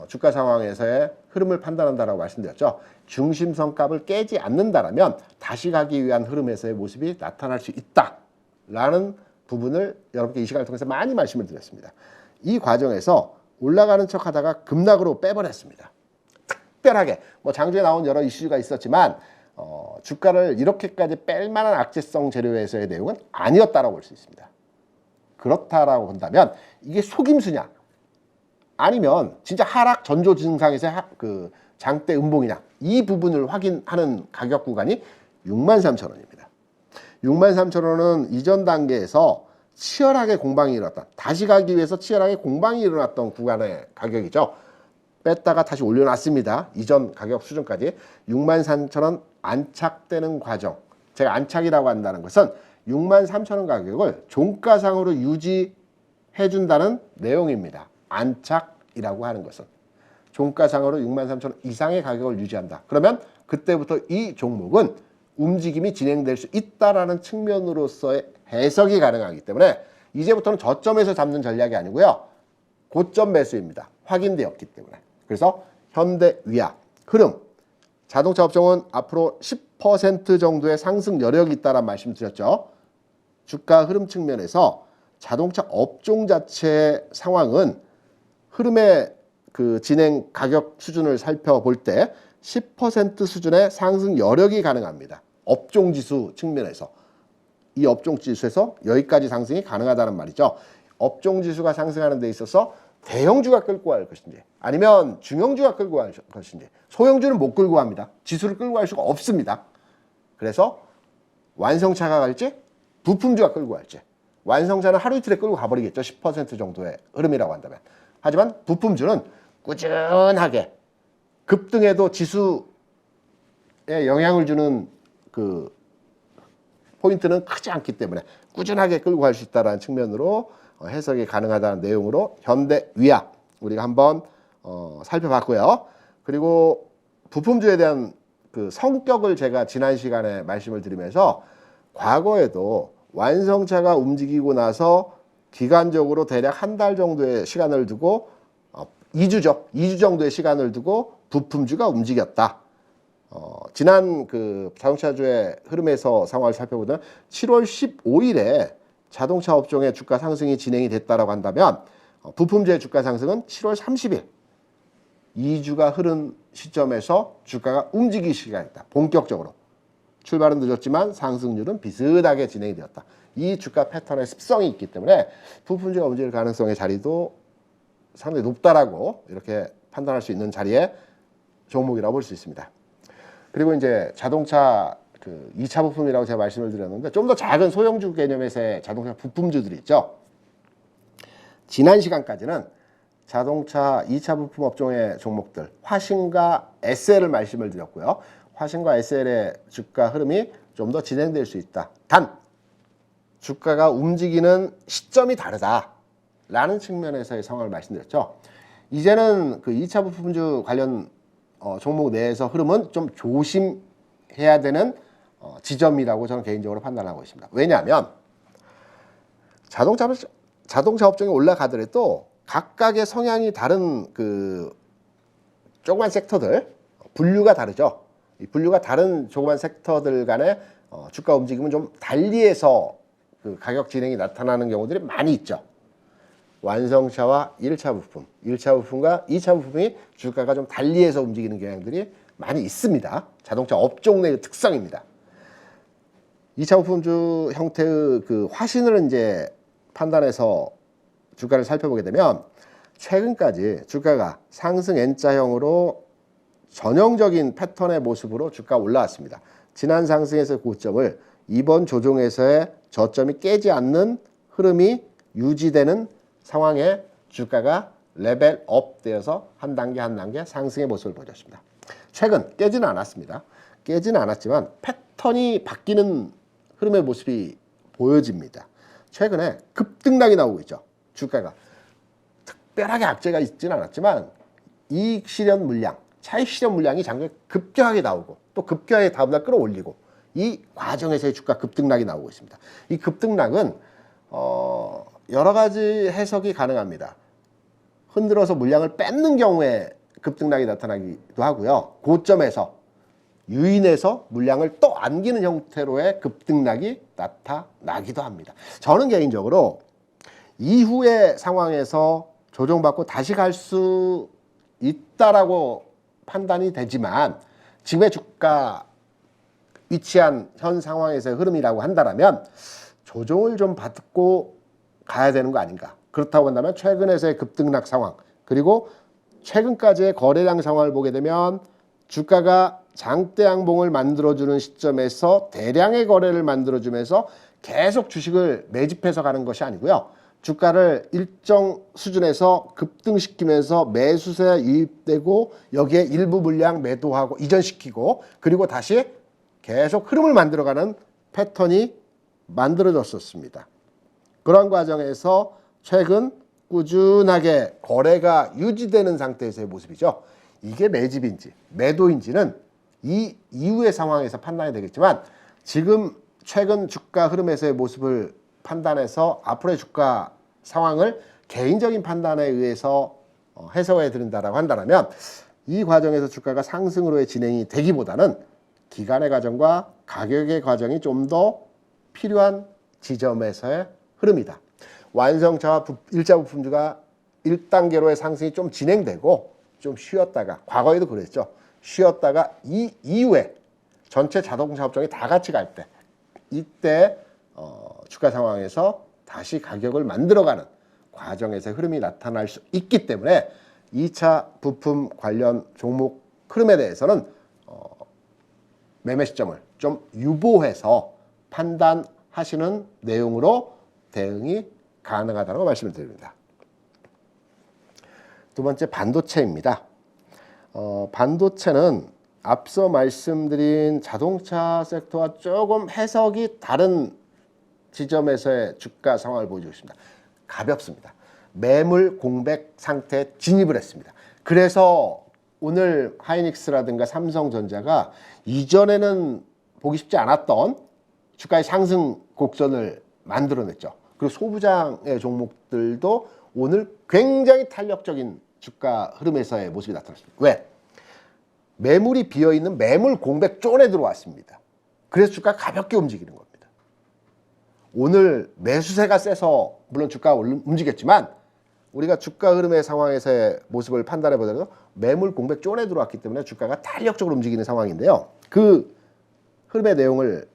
주가 상황에서의 흐름을 판단한다라고 말씀드렸죠. 중심선 값을 깨지 않는다라면 다시 가기 위한 흐름에서의 모습이 나타날 수 있다라는 부분을 여러분께 이 시간을 통해서 많이 말씀을 드렸습니다. 이 과정에서 올라가는 척 하다가 급락으로 빼버렸습니다. 특별하게 장중에 나온 여러 이슈가 있었지만 주가를 이렇게까지 뺄 만한 악재성 재료에서의 내용은 아니었다라고 볼 수 있습니다. 그렇다라고 본다면 이게 속임수냐 아니면 진짜 하락 전조 증상에서의 그 장대 음봉이냐 이 부분을 확인하는 가격 구간이 63,000원입니다. 63,000원은 이전 단계에서 치열하게 공방이 일어났다. 다시 가기 위해서 치열하게 공방이 일어났던 구간의 가격이죠. 뺐다가 다시 올려놨습니다. 이전 가격 수준까지 63,000원 안착되는 과정. 제가 안착이라고 한다는 것은 63,000원 가격을 종가상으로 유지해준다는 내용입니다. 안착이라고 하는 것은 종가상으로 63,000원 이상의 가격을 유지한다. 그러면 그때부터 이 종목은 움직임이 진행될 수 있다라는 측면으로서의 해석이 가능하기 때문에 이제부터는 저점에서 잡는 전략이 아니고요. 고점 매수입니다. 확인되었기 때문에. 그래서 현대위아 흐름 자동차 업종은 앞으로 10% 정도의 상승 여력이 있다는 말씀 드렸죠. 주가 흐름 측면에서 자동차 업종 자체의 상황은 흐름의 그 진행 가격 수준을 살펴볼 때 10% 수준의 상승 여력이 가능합니다. 업종 지수 측면에서 이 업종 지수에서 여기까지 상승이 가능하다는 말이죠. 업종 지수가 상승하는 데 있어서 대형주가 끌고 갈 것인지 아니면 중형주가 끌고 갈 것인지 소형주는 못 끌고 갑니다. 지수를 끌고 갈 수가 없습니다. 그래서 완성차가 갈지 부품주가 끌고 갈지 완성차는 하루 이틀에 끌고 가버리겠죠. 10% 정도의 흐름이라고 한다면. 하지만 부품주는 꾸준하게 급등에도 지수에 영향을 주는 그 포인트는 크지 않기 때문에 꾸준하게 끌고 갈 수 있다는 측면으로 해석이 가능하다는 내용으로 현대위아 우리가 한번 살펴봤고요. 그리고 부품주에 대한 그 성격을 제가 지난 시간에 말씀을 드리면서 과거에도 완성차가 움직이고 나서 기간적으로 대략 한 달 정도의 시간을 두고 2주죠. 2주 정도의 시간을 두고 부품주가 움직였다. 지난 그 자동차주의 흐름에서 상황을 살펴보면 7월 15일에 자동차 업종의 주가 상승이 진행이 됐다라고 한다면 부품주의 주가 상승은 7월 30일 2주가 흐른 시점에서 주가가 움직이기 시작했다. 본격적으로. 출발은 늦었지만 상승률은 비슷하게 진행이 되었다. 이 주가 패턴의 습성이 있기 때문에 부품주가 움직일 가능성의 자리도 상당히 높다라고 이렇게 판단할 수 있는 자리의 종목이라고 볼 수 있습니다. 그리고 이제 자동차 그 2차 부품이라고 제가 말씀을 드렸는데 좀 더 작은 소형주 개념에서의 자동차 부품주들이 있죠. 지난 시간까지는 자동차 2차 부품 업종의 종목들 화신과 SL을 말씀을 드렸고요. 화신과 SL의 주가 흐름이 좀 더 진행될 수 있다. 단 주가가 움직이는 시점이 다르다라는 측면에서의 상황을 말씀드렸죠. 이제는 그 2차 부품주 관련 종목 내에서 흐름은 좀 조심해야 되는 지점이라고 저는 개인적으로 판단하고 있습니다. 왜냐하면 자동차 업종이 올라가더라도 각각의 성향이 다른 그 조그만 섹터들, 분류가 다르죠. 이 분류가 다른 조그만 섹터들 간의 주가 움직임은 좀 달리해서 그 가격 진행이 나타나는 경우들이 많이 있죠. 완성차와 1차 부품, 1차 부품과 2차 부품이 주가가 좀 달리해서 움직이는 경향들이 많이 있습니다. 자동차 업종 내의 특성입니다. 2차 부품주 형태의 그 화신을 이제 판단해서 주가를 살펴보게 되면 최근까지 주가가 상승 N자형으로 전형적인 패턴의 모습으로 주가가 올라왔습니다. 지난 상승에서의 고점을 이번 조정에서의 저점이 깨지 않는 흐름이 유지되는 상황에 주가가 레벨업 되어서 한 단계 한 단계 상승의 모습을 보여줬습니다. 최근 깨지는 않았습니다. 깨지는 않았지만 패턴이 바뀌는 흐름의 모습이 보여집니다. 최근에 급등락이 나오고 있죠. 주가가 특별하게 악재가 있지는 않았지만 이익 실현 물량, 차익 실현 물량이 장중에 급격하게 나오고 또 급격하게 다음날 끌어올리고 이 과정에서의 주가 급등락이 나오고 있습니다. 이 급등락은 여러 가지 해석이 가능합니다. 흔들어서 물량을 뺏는 경우에 급등락이 나타나기도 하고요. 고점에서 유인해서 물량을 또 안기는 형태로의 급등락이 나타나기도 합니다. 저는 개인적으로 이후의 상황에서 조정받고 다시 갈 수 있다라고 판단이 되지만 지금의 주가 위치한 현 상황에서의 흐름이라고 한다면 조정을 좀 받고 가야 되는 거 아닌가. 그렇다고 한다면 최근에서의 급등락 상황 그리고 최근까지의 거래량 상황을 보게 되면 주가가 장대 양봉을 만들어주는 시점에서 대량의 거래를 만들어주면서 계속 주식을 매집해서 가는 것이 아니고요. 주가를 일정 수준에서 급등시키면서 매수세 유입되고 여기에 일부 물량 매도하고 이전시키고 그리고 다시 계속 흐름을 만들어가는 패턴이 만들어졌었습니다. 그런 과정에서 최근 꾸준하게 거래가 유지되는 상태에서의 모습이죠. 이게 매집인지 매도인지는 이 이후의 상황에서 판단이 되겠지만 지금 최근 주가 흐름에서의 모습을 판단해서 앞으로의 주가 상황을 개인적인 판단에 의해서 해석해 드린다라고 한다면 이 과정에서 주가가 상승으로의 진행이 되기보다는 기간의 과정과 가격의 과정이 좀 더 필요한 지점에서의 흐름이다. 완성차와 1차 부품주가 1단계로의 상승이 좀 진행되고 좀 쉬었다가 과거에도 그랬죠. 쉬었다가 이 이후에 전체 자동차 업종이 다 같이 갈 때 이때 주가 상황에서 다시 가격을 만들어가는 과정에서 흐름이 나타날 수 있기 때문에 2차 부품 관련 종목 흐름에 대해서는 매매 시점을 좀 유보해서 판단하시는 내용으로 대응이 가능하다고 말씀을 드립니다. 두 번째 반도체입니다. 반도체는 앞서 말씀드린 자동차 섹터와 조금 해석이 다른 지점에서의 주가 상황을 보여주고 있습니다. 가볍습니다. 매물 공백 상태에 진입을 했습니다. 그래서 오늘 하이닉스라든가 삼성전자가 이전에는 보기 쉽지 않았던 주가의 상승 곡선을 만들어냈죠. 그리고 소부장의 종목들도 오늘 굉장히 탄력적인 주가 흐름에서의 모습이 나타났습니다. 왜? 매물이 비어있는 매물 공백 존에 들어왔습니다. 그래서 주가가 가볍게 움직이는 겁니다. 오늘 매수세가 세서 물론 주가가 움직였지만 우리가 주가 흐름의 상황에서의 모습을 판단해 보더라도 매물 공백 존에 들어왔기 때문에 주가가 탄력적으로 움직이는 상황인데요. 그 흐름의 내용을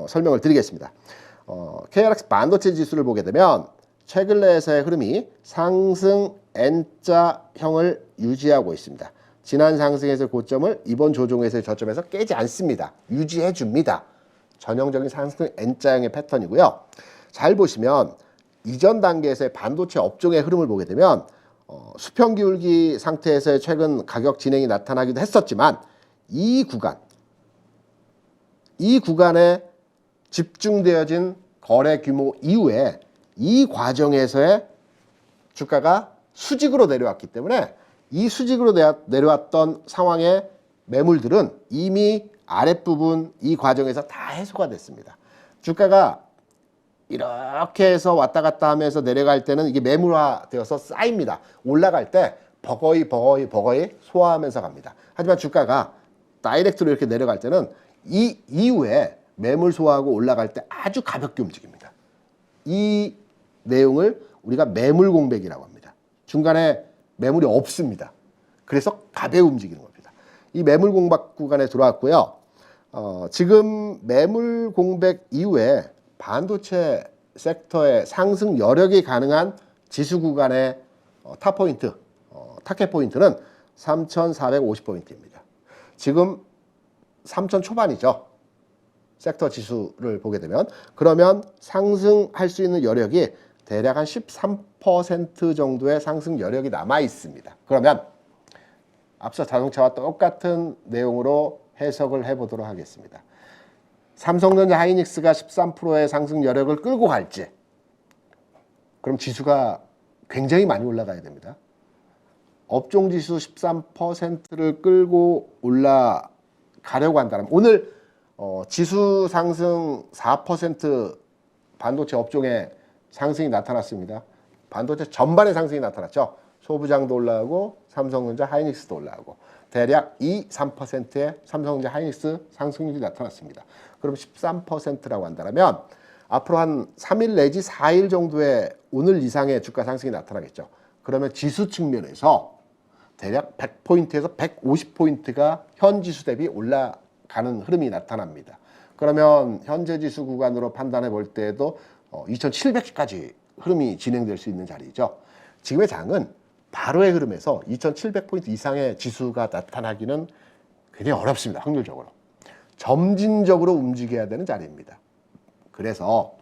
설명을 드리겠습니다. KRX 반도체 지수를 보게 되면 최근 내에서의 흐름이 상승 N자형을 유지하고 있습니다. 지난 상승에서의 고점을 이번 조정에서의 저점에서 깨지 않습니다. 유지해 줍니다. 전형적인 상승 N자형의 패턴이고요. 잘 보시면 이전 단계에서의 반도체 업종의 흐름을 보게 되면 수평 기울기 상태에서의 최근 가격 진행이 나타나기도 했었지만 이 구간에 집중되어진 거래 규모 이후에 이 과정에서의 주가가 수직으로 내려왔기 때문에 이 수직으로 내려왔던 상황의 매물들은 이미 아랫부분 이 과정에서 다 해소가 됐습니다. 주가가 이렇게 해서 왔다 갔다 하면서 내려갈 때는 이게 매물화되어서 쌓입니다. 올라갈 때 버거이 소화하면서 갑니다. 하지만 주가가 다이렉트로 이렇게 내려갈 때는 이 이후에 매물 소화하고 올라갈 때 아주 가볍게 움직입니다. 이 내용을 우리가 매물 공백이라고 합니다. 중간에 매물이 없습니다. 그래서 가벼이 움직이는 겁니다. 이 매물 공백 구간에 들어왔고요. 지금 매물 공백 이후에 반도체 섹터의 상승 여력이 가능한 지수 구간의 타포인트, 타켓 포인트는 3,450포인트입니다. 지금 3,000 초반이죠. 섹터 지수를 보게 되면. 그러면 상승할 수 있는 여력이 대략 한 13% 정도의 상승 여력이 남아 있습니다. 그러면 앞서 자동차와 똑같은 내용으로 해석을 해보도록 하겠습니다. 삼성전자 하이닉스가 13%의 상승 여력을 끌고 갈지, 그럼 지수가 굉장히 많이 올라가야 됩니다. 업종지수 13%를 끌고 올라가려고 한다면 오늘 지수 상승 4% 반도체 업종에 상승이 나타났습니다. 반도체 전반의 상승이 나타났죠. 소부장도 올라가고 삼성전자 하이닉스도 올라가고 대략 3%의 삼성전자 하이닉스 상승률이 나타났습니다. 그럼 13%라고 한다면 앞으로 한 3일 내지 4일 정도의 오늘 이상의 주가 상승이 나타나겠죠. 그러면 지수 측면에서 대략 100포인트에서 150포인트가 현 지수 대비 올라가는 흐름이 나타납니다. 그러면 현재 지수 구간으로 판단해 볼 때에도 2700까지 흐름이 진행될 수 있는 자리죠. 지금의 장은 바로의 흐름에서 2700포인트 이상의 지수가 나타나기는 굉장히 어렵습니다. 확률적으로. 점진적으로 움직여야 되는 자리입니다. 그래서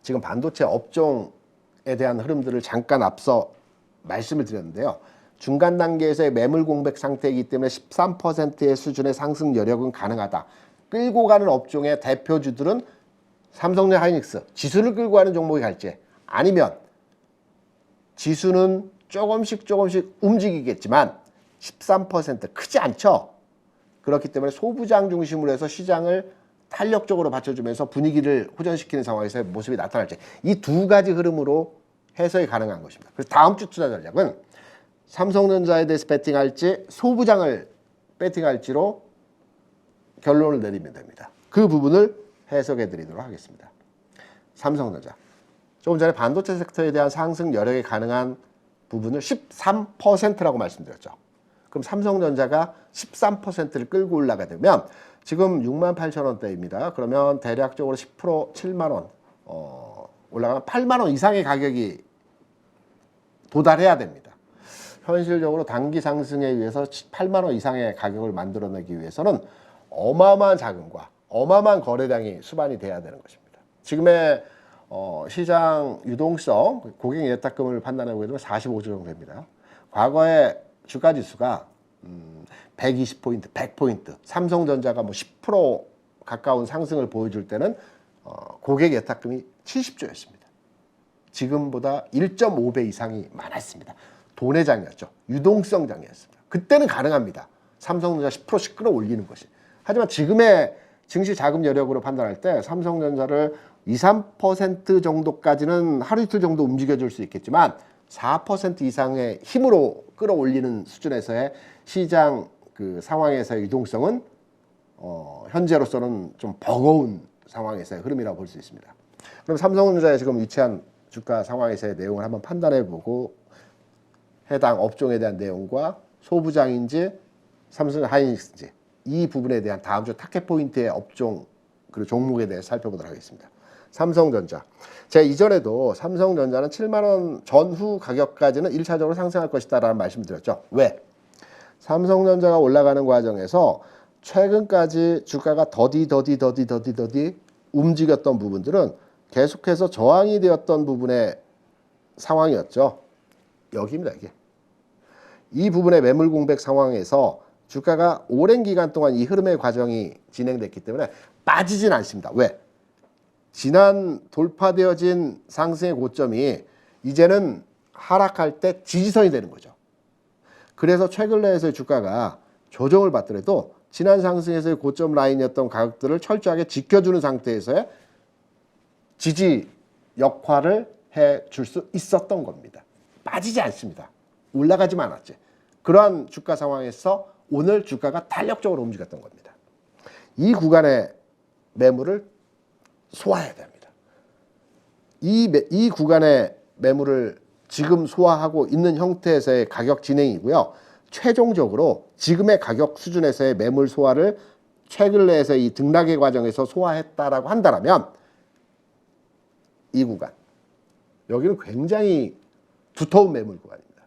지금 반도체 업종에 대한 흐름들을 잠깐 앞서 말씀을 드렸는데요. 중간 단계에서의 매물 공백 상태이기 때문에 13%의 수준의 상승 여력은 가능하다. 끌고 가는 업종의 대표주들은 삼성전자 하이닉스, 지수를 끌고 가는 종목이 갈지, 아니면 지수는 조금씩 움직이겠지만 13% 크지 않죠. 그렇기 때문에 소부장 중심으로 해서 시장을 탄력적으로 받쳐주면서 분위기를 호전시키는 상황에서의 모습이 나타날지, 이 두 가지 흐름으로 해석이 가능한 것입니다. 그래서 다음 주 투자 전략은 삼성전자에 대해서 배팅할지 소부장을 배팅할지로 결론을 내리면 됩니다. 그 부분을 해석해 드리도록 하겠습니다. 삼성전자, 조금 전에 반도체 섹터에 대한 상승 여력이 가능한 부분을 13%라고 말씀드렸죠. 그럼 삼성전자가 13%를 끌고 올라가게 되면 지금 68,000원대입니다. 그러면 대략적으로 10% 7만원 올라가면 8만원 이상의 가격이 도달해야 됩니다. 현실적으로 단기 상승에 의해서 8만원 이상의 가격을 만들어내기 위해서는 어마어마한 자금과 어마어마한 거래량이 수반이 돼야 되는 것입니다. 지금의 시장 유동성, 고객 예탁금을 판단하고 있는 45조 정도 됩니다. 과거에 주가 지수가 120포인트, 100포인트, 삼성전자가 뭐 10% 가까운 상승을 보여줄 때는 고객 예탁금이 70조였습니다. 지금보다 1.5배 이상이 많았습니다. 돈의 장이었죠. 유동성 장이었습니다. 그때는 가능합니다. 삼성전자 10%씩 끌어올리는 것이. 하지만 지금의 증시 자금 여력으로 판단할 때 삼성전자를 2, 3% 정도까지는 하루 이틀 정도 움직여줄 수 있겠지만 4% 이상의 힘으로 끌어올리는 수준에서의 시장 그 상황에서의 유동성은 현재로서는 좀 버거운 상황에서의 흐름이라고 볼 수 있습니다. 그럼 삼성전자에 지금 위치한 주가 상황에서의 내용을 한번 판단해보고 해당 업종에 대한 내용과 소부장인지 삼성전자 하이닉스인지 이 부분에 대한 다음 주 타켓 포인트의 업종 그리고 종목에 대해 살펴보도록 하겠습니다. 삼성전자, 제가 이전에도 삼성전자는 7만원 전후 가격까지는 1차적으로 상승할 것이다 라는 말씀을 드렸죠. 왜? 삼성전자가 올라가는 과정에서 최근까지 주가가 더디 움직였던 부분들은 계속해서 저항이 되었던 부분의 상황이었죠. 여기입니다, 이게. 이 부분의 매물 공백 상황에서 주가가 오랜 기간 동안 이 흐름의 과정이 진행됐기 때문에 빠지진 않습니다. 왜? 지난 돌파되어진 상승의 고점이 이제는 하락할 때 지지선이 되는 거죠. 그래서 최근 내에서의 주가가 조정을 받더라도 지난 상승에서의 고점 라인이었던 가격들을 철저하게 지켜주는 상태에서의 지지 역할을 해줄 수 있었던 겁니다. 빠지지 않습니다. 올라가지만 않았지. 그러한 주가 상황에서 오늘 주가가 탄력적으로 움직였던 겁니다. 이 구간의 매물을 소화해야 됩니다. 이 구간의 매물을 지금 소화하고 있는 형태에서의 가격 진행이고요. 최종적으로 지금의 가격 수준에서의 매물 소화를 최근 내에서 이 등락의 과정에서 소화했다라고 한다면 이 구간, 여기는 굉장히 두터운 매물 구간입니다.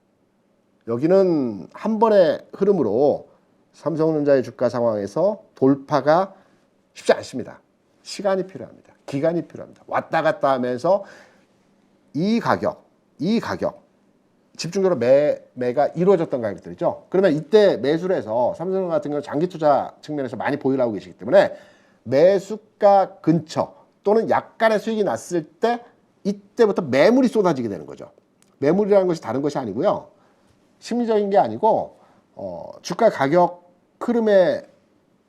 여기는 한 번의 흐름으로 삼성전자의 주가 상황에서 돌파가 쉽지 않습니다. 시간이 필요합니다. 기간이 필요합니다. 왔다 갔다 하면서 이 가격 집중적으로 매가 이루어졌던 가격들이죠. 그러면 이때 매수를 해서 삼성전자 같은 경우는 장기 투자 측면에서 많이 보유를 하고 계시기 때문에 매수가 근처 또는 약간의 수익이 났을 때 이때부터 매물이 쏟아지게 되는 거죠. 매물이라는 것이 다른 것이 아니고요. 심리적인 게 아니고 주가 가격 흐름의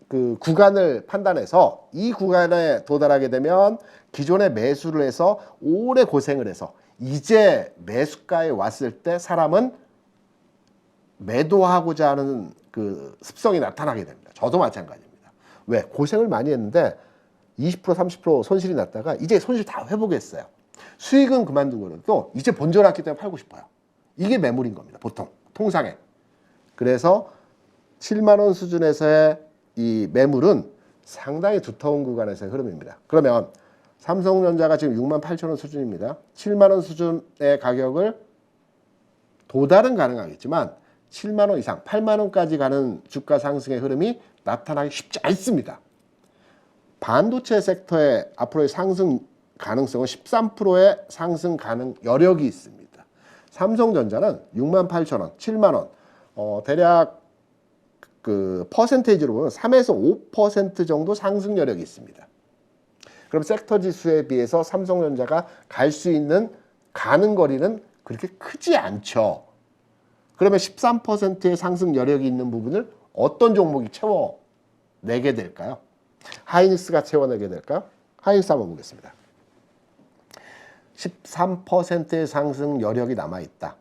그 구간을 판단해서 이 구간에 도달하게 되면 기존에 매수를 해서 오래 고생을 해서 이제 매수가에 왔을 때 사람은 매도하고자 하는 그 습성이 나타나게 됩니다. 저도 마찬가지입니다. 왜? 고생을 많이 했는데 20% 30% 손실이 났다가 이제 손실 다 회복했어요. 수익은 그만두고도 이제 본전왔기 때문에 팔고 싶어요. 이게 매물인 겁니다. 보통 통상에. 그래서 7만 원 수준에서의 이 매물은 상당히 두터운 구간에서의 흐름입니다. 그러면 삼성전자가 지금 68,000원 수준입니다. 7만 원 수준의 가격을 도달은 가능하겠지만 7만 원 이상, 8만 원까지 가는 주가 상승의 흐름이 나타나기 쉽지 않습니다. 반도체 섹터의 앞으로의 상승 가능성은 13%의 상승 가능 여력이 있습니다. 삼성전자는 68,000원, 7만 원, 대략 그 퍼센테이지로 보면 3에서 5% 정도 상승 여력이 있습니다. 그럼 섹터 지수에 비해서 삼성전자가 갈 수 있는 가는 거리는 그렇게 크지 않죠. 그러면 13%의 상승 여력이 있는 부분을 어떤 종목이 채워내게 될까요? 하이닉스가 채워내게 될까요? 하이닉스 한번 보겠습니다. 13%의 상승 여력이 남아있다.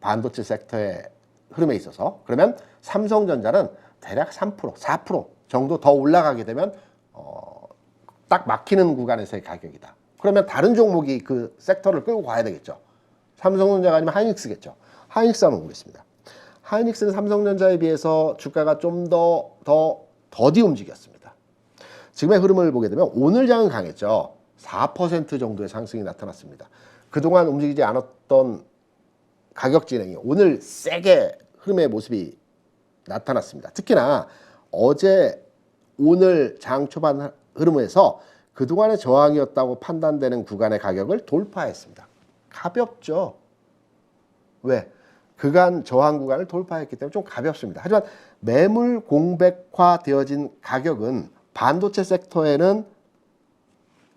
반도체 섹터의 흐름에 있어서. 그러면 삼성전자는 대략 3%, 4% 정도 더 올라가게 되면 딱 막히는 구간에서의 가격이다. 그러면 다른 종목이 그 섹터를 끌고 가야 되겠죠. 삼성전자가 아니면 하이닉스겠죠. 하이닉스 한번 보겠습니다. 하이닉스는 삼성전자에 비해서 주가가 좀 더디 움직였습니다. 지금의 흐름을 보게 되면 오늘 장은 강했죠. 4% 정도의 상승이 나타났습니다. 그동안 움직이지 않았던 가격 진행이 오늘 세게 흐름의 모습이 나타났습니다. 특히나 어제 오늘 장 초반 흐름에서 그동안의 저항이었다고 판단되는 구간의 가격을 돌파했습니다. 가볍죠. 왜? 그간 저항 구간을 돌파했기 때문에 좀 가볍습니다. 하지만 매물 공백화 되어진 가격은 반도체 섹터에는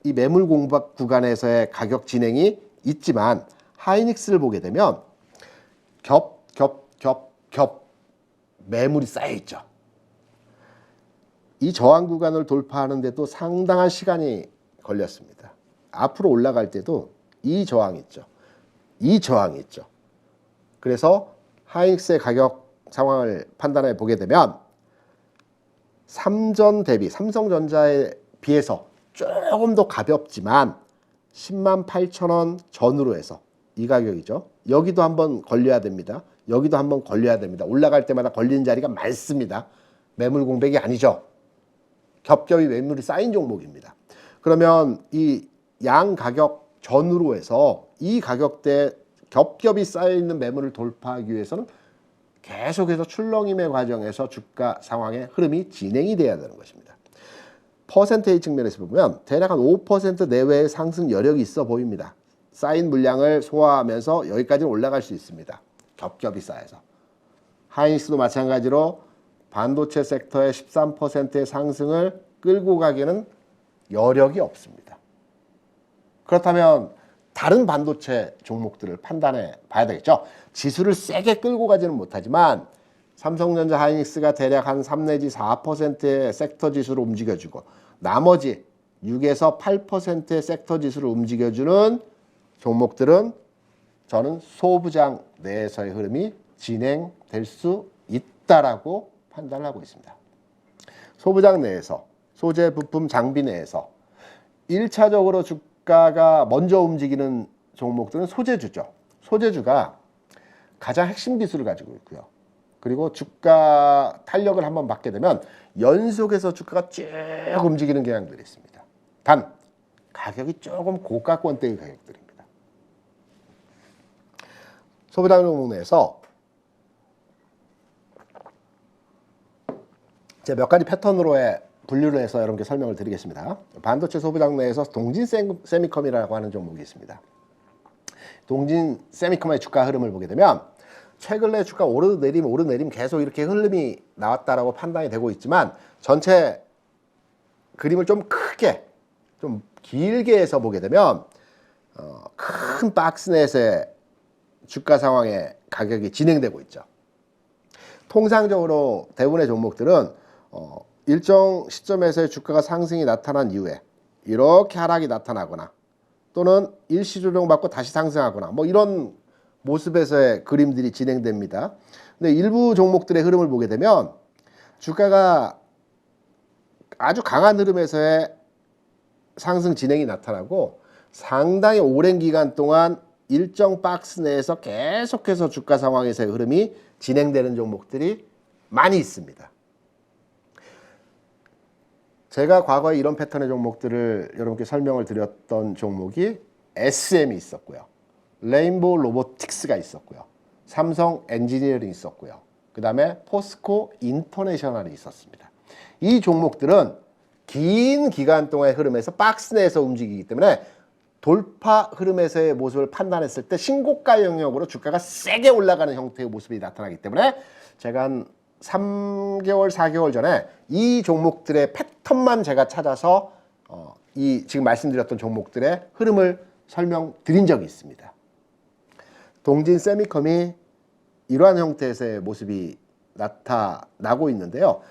이 매물 공백 구간에서의 가격 진행이 있지만 하이닉스를 보게 되면 겹 매물이 쌓여있죠. 이 저항 구간을 돌파하는 데도 상당한 시간이 걸렸습니다. 앞으로 올라갈 때도 이 저항이 있죠. 이 저항이 있죠. 그래서 하이닉스의 가격 상황을 판단해 보게 되면 삼전 대비 삼성전자에 비해서 조금 더 가볍지만 108,000원 전후로 해서 이 가격이죠. 여기도 한번 걸려야 됩니다. 여기도 한번 걸려야 됩니다. 올라갈 때마다 걸리는 자리가 많습니다. 매물 공백이 아니죠. 겹겹이 매물이 쌓인 종목입니다. 그러면 이 양 가격 전후로 해서 이 가격대에 겹겹이 쌓여있는 매물을 돌파하기 위해서는 계속해서 출렁임의 과정에서 주가 상황의 흐름이 진행이 돼야 되는 것입니다. 퍼센테이지 측면에서 보면 대략 한 5% 내외의 상승 여력이 있어 보입니다. 쌓인 물량을 소화하면서 여기까지는 올라갈 수 있습니다. 겹겹이 쌓여서. 하이닉스도 마찬가지로 반도체 섹터의 13%의 상승을 끌고 가기에는 여력이 없습니다. 그렇다면 다른 반도체 종목들을 판단해 봐야 되겠죠. 지수를 세게 끌고 가지는 못하지만 삼성전자 하이닉스가 대략 한 3 내지 4%의 섹터 지수를 움직여주고 나머지 6에서 8%의 섹터 지수를 움직여주는 종목들은 저는 소부장 내에서의 흐름이 진행될 수 있다라고 판단을 하고 있습니다. 소부장 내에서, 소재, 부품, 장비 내에서 1차적으로 주가가 먼저 움직이는 종목들은 소재주죠. 소재주가 가장 핵심 기술을 가지고 있고요. 그리고 주가 탄력을 한번 받게 되면 연속해서 주가가 쭉 움직이는 경향들이 있습니다. 단, 가격이 조금 고가권대의 가격들입니다. 소부장 종목 내에서 제가 몇 가지 패턴으로의 분류를 해서 여러분께 설명을 드리겠습니다. 반도체 소부장 내에서 동진 세미컴이라고 하는 종목이 있습니다. 동진 세미컴의 주가 흐름을 보게 되면 최근에 주가 오르내림 계속 이렇게 흐름이 나왔다라고 판단이 되고 있지만 전체 그림을 좀 크게 좀 길게 해서 보게 되면 큰 박스넷의 주가 상황의 가격이 진행되고 있죠. 통상적으로 대부분의 종목들은 일정 시점에서의 주가가 상승이 나타난 이후에 이렇게 하락이 나타나거나 또는 일시 조정받고 다시 상승하거나 뭐 이런 모습에서의 그림들이 진행됩니다. 근데 일부 종목들의 흐름을 보게 되면 주가가 아주 강한 흐름에서의 상승 진행이 나타나고 상당히 오랜 기간 동안 일정 박스 내에서 계속해서 주가 상황에서의 흐름이 진행되는 종목들이 많이 있습니다. 제가 과거에 이런 패턴의 종목들을 여러분께 설명을 드렸던 종목이 SM이 있었고요. 레인보우 로보틱스가 있었고요. 삼성 엔지니어링이 있었고요. 그 다음에 포스코 인터내셔널이 있었습니다. 이 종목들은 긴 기간 동안의 흐름에서 박스 내에서 움직이기 때문에 돌파 흐름에서의 모습을 판단했을 때 신고가 영역으로 주가가 세게 올라가는 형태의 모습이 나타나기 때문에 제가 한 3개월, 4개월 전에 이 종목들의 패턴만 제가 찾아서 이 지금 말씀드렸던 종목들의 흐름을 설명드린 적이 있습니다. 동진 세미컴이 이러한 형태에서의 모습이 나타나고 있는데요.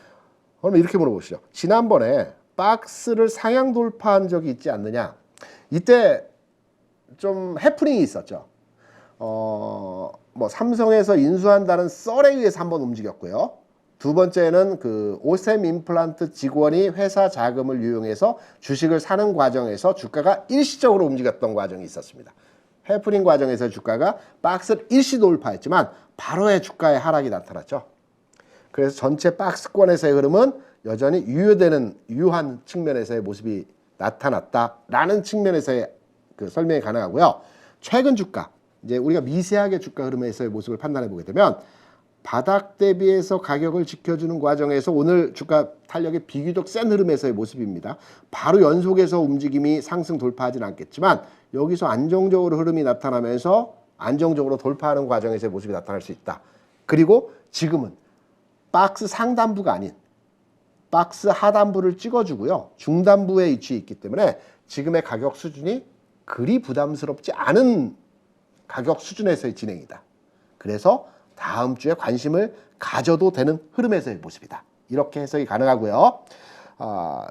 그럼 이렇게 물어보시죠. 지난번에 박스를 상향 돌파한 적이 있지 않느냐? 이때 좀 해프닝이 있었죠. 뭐 삼성에서 인수한다는 썰에 의해서 한번 움직였고요. 두 번째는 그 오셈 임플란트 직원이 회사 자금을 유용해서 주식을 사는 과정에서 주가가 일시적으로 움직였던 과정이 있었습니다. 해프닝 과정에서 주가가 박스를 일시 돌파했지만 바로의 주가의 하락이 나타났죠. 그래서 전체 박스권에서의 흐름은 여전히 유효한 측면에서의 모습이 나타났다라는 측면에서의 그 설명이 가능하고요. 최근 주가, 이제 우리가 미세하게 주가 흐름에서의 모습을 판단해 보게 되면 바닥 대비해서 가격을 지켜주는 과정에서 오늘 주가 탄력의 비교적 센 흐름에서의 모습입니다. 바로 연속해서 움직임이 상승 돌파하지는 않겠지만 여기서 안정적으로 흐름이 나타나면서 안정적으로 돌파하는 과정에서의 모습이 나타날 수 있다. 그리고 지금은 박스 상단부가 아닌 박스 하단부를 찍어주고요. 중단부에 위치해 있기 때문에 지금의 가격 수준이 그리 부담스럽지 않은 가격 수준에서의 진행이다. 그래서 다음 주에 관심을 가져도 되는 흐름에서의 모습이다. 이렇게 해석이 가능하고요.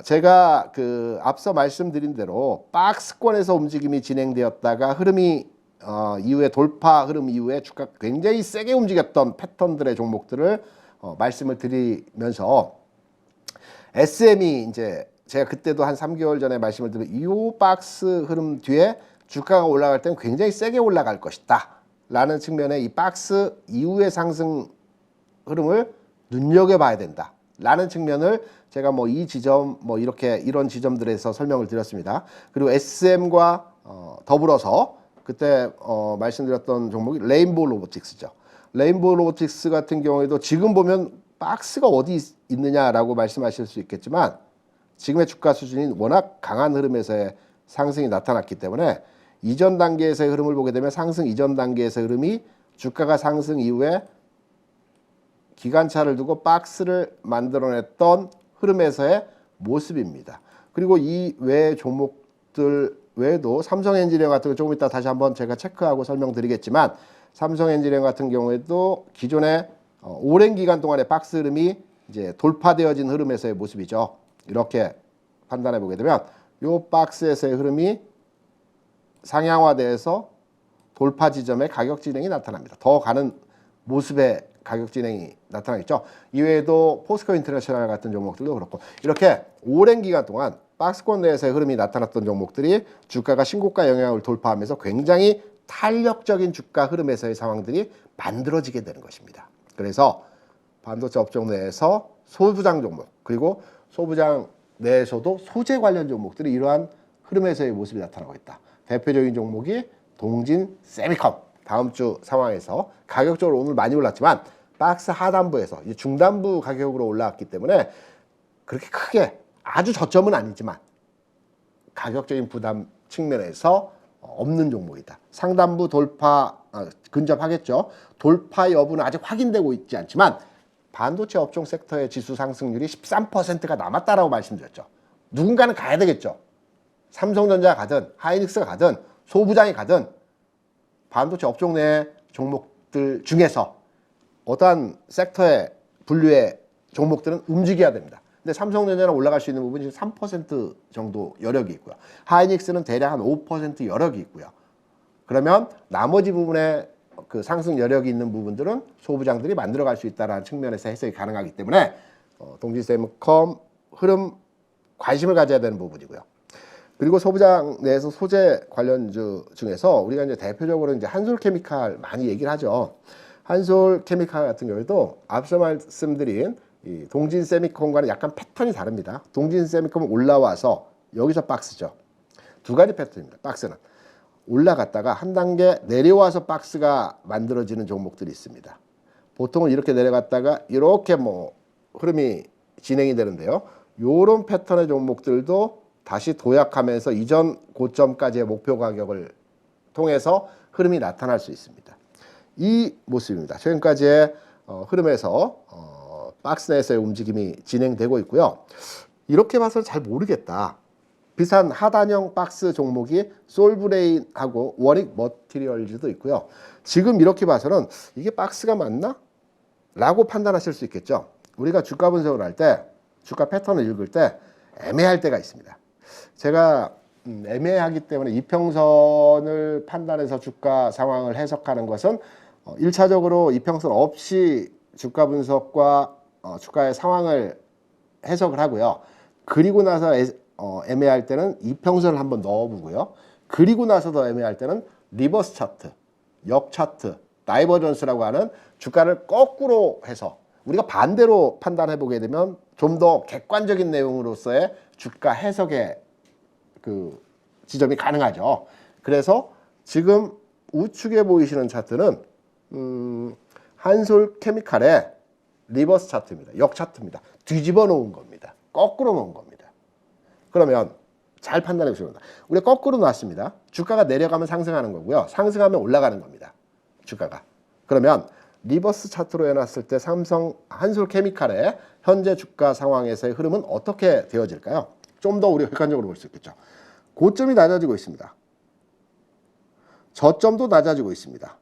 제가 그 앞서 말씀드린 대로 박스권에서 움직임이 진행되었다가 흐름이 이후에 돌파 흐름 이후에 주가 굉장히 세게 움직였던 패턴들의 종목들을 말씀을 드리면서 SM이 이제 제가 그때도 한 3개월 전에 말씀을 드린 이 박스 흐름 뒤에 주가가 올라갈 때는 굉장히 세게 올라갈 것이다 라는 측면에 이 박스 이후의 상승 흐름을 눈여겨봐야 된다 라는 측면을 제가 뭐 이 지점 뭐 이렇게 이런 지점들에서 설명을 드렸습니다. 그리고 SM과 더불어서 그때 말씀드렸던 종목이 레인보우 로보틱스죠. 레인보우 로보틱스 같은 경우에도 지금 보면 박스가 어디 있느냐라고 말씀하실 수 있겠지만 지금의 주가 수준이 워낙 강한 흐름에서의 상승이 나타났기 때문에 이전 단계에서의 흐름을 보게 되면 상승 이전 단계에서의 흐름이 주가가 상승 이후에 기관차를 두고 박스를 만들어냈던 흐름에서의 모습입니다. 그리고 이 외 종목들 외에도 삼성엔지니어 같은 거 조금 이따 다시 한번 제가 체크하고 설명드리겠지만 삼성엔지니어 같은 경우에도 기존에 오랜 기간 동안의 박스 흐름이 이제 돌파되어진 흐름에서의 모습이죠. 이렇게 판단해 보게 되면 이 박스에서의 흐름이 상향화돼서 돌파 지점의 가격 진행이 나타납니다. 더 가는 모습의 가격 진행이 나타나겠죠. 이외에도 포스코 인터내셔널 같은 종목들도 그렇고 이렇게 오랜 기간 동안 박스권 내에서의 흐름이 나타났던 종목들이 주가가 신고가 영향을 돌파하면서 굉장히 탄력적인 주가 흐름에서의 상황들이 만들어지게 되는 것입니다. 그래서 반도체 업종 내에서 소부장 종목 그리고 소부장 내에서도 소재 관련 종목들이 이러한 흐름에서의 모습이 나타나고 있다. 대표적인 종목이 동진 세미컴. 다음 주 상황에서 가격적으로 오늘 많이 올랐지만 박스 하단부에서 중단부 가격으로 올라왔기 때문에 그렇게 크게 아주 저점은 아니지만 가격적인 부담 측면에서 없는 종목이다. 상단부 돌파 근접하겠죠. 돌파 여부는 아직 확인되고 있지 않지만 반도체 업종 섹터의 지수 상승률이 13%가 남았다라고 말씀드렸죠. 누군가는 가야 되겠죠. 삼성전자 가든 하이닉스가 가든 소부장이 가든 반도체 업종 내 종목들 중에서 어떠한 섹터의 분류의 종목들은 움직여야 됩니다. 근데 삼성전자는 올라갈 수 있는 부분이 3% 정도 여력이 있고요. 하이닉스는 대략 한 5% 여력이 있고요. 그러면 나머지 부분에 그 상승 여력이 있는 부분들은 소부장들이 만들어갈 수 있다는 측면에서 해석이 가능하기 때문에 동진세미컴 흐름 관심을 가져야 되는 부분이고요. 그리고 소부장 내에서 소재 관련주 중에서 우리가 이제 대표적으로 이제 한솔케미칼 많이 얘기를 하죠. 한솔케미칼 같은 경우에도 앞서 말씀드린 이 동진세미컴과는 약간 패턴이 다릅니다. 동진세미컴은 올라와서 여기서 박스죠. 두 가지 패턴입니다. 박스는 올라갔다가 한 단계 내려와서 박스가 만들어지는 종목들이 있습니다. 보통은 이렇게 내려갔다가 이렇게 뭐 흐름이 진행이 되는데요. 이런 패턴의 종목들도 다시 도약하면서 이전 고점까지의 목표 가격을 통해서 흐름이 나타날 수 있습니다. 이 모습입니다. 최근까지의 흐름에서 박스 내에서의 움직임이 진행되고 있고요. 이렇게 봐서는 잘 모르겠다. 비슷한 하단형 박스 종목이 솔브레인하고 원익 머티리얼즈도 있고요. 지금 이렇게 봐서는 이게 박스가 맞나? 라고 판단하실 수 있겠죠. 우리가 주가 분석을 할 때, 주가 패턴을 읽을 때 애매할 때가 있습니다. 제가 애매하기 때문에 이평선을 판단해서 주가 상황을 해석하는 것은 1차적으로 이평선 없이 주가 분석과 주가의 상황을 해석을 하고요. 그리고 나서 애매할 때는 이평선을 한번 넣어보고요. 그리고 나서 더 애매할 때는 리버스 차트, 역 차트, 다이버전스라고 하는 주가를 거꾸로 해서 우리가 반대로 판단해 보게 되면 좀 더 객관적인 내용으로서의 주가 해석의 그 지점이 가능하죠. 그래서 지금 우측에 보이시는 차트는 한솔케미칼의 리버스 차트입니다. 역 차트입니다. 뒤집어 놓은 겁니다. 거꾸로 놓은 겁니다. 그러면 잘 판단해 보시면 됩니다. 우리가 거꾸로 놨습니다. 주가가 내려가면 상승하는 거고요. 상승하면 올라가는 겁니다. 주가가. 그러면 리버스 차트로 해놨을 때 삼성 한솔케미칼의 현재 주가 상황에서의 흐름은 어떻게 되어질까요? 좀 더 우리가 객관적으로 볼 수 있겠죠. 고점이 낮아지고 있습니다. 저점도 낮아지고 있습니다.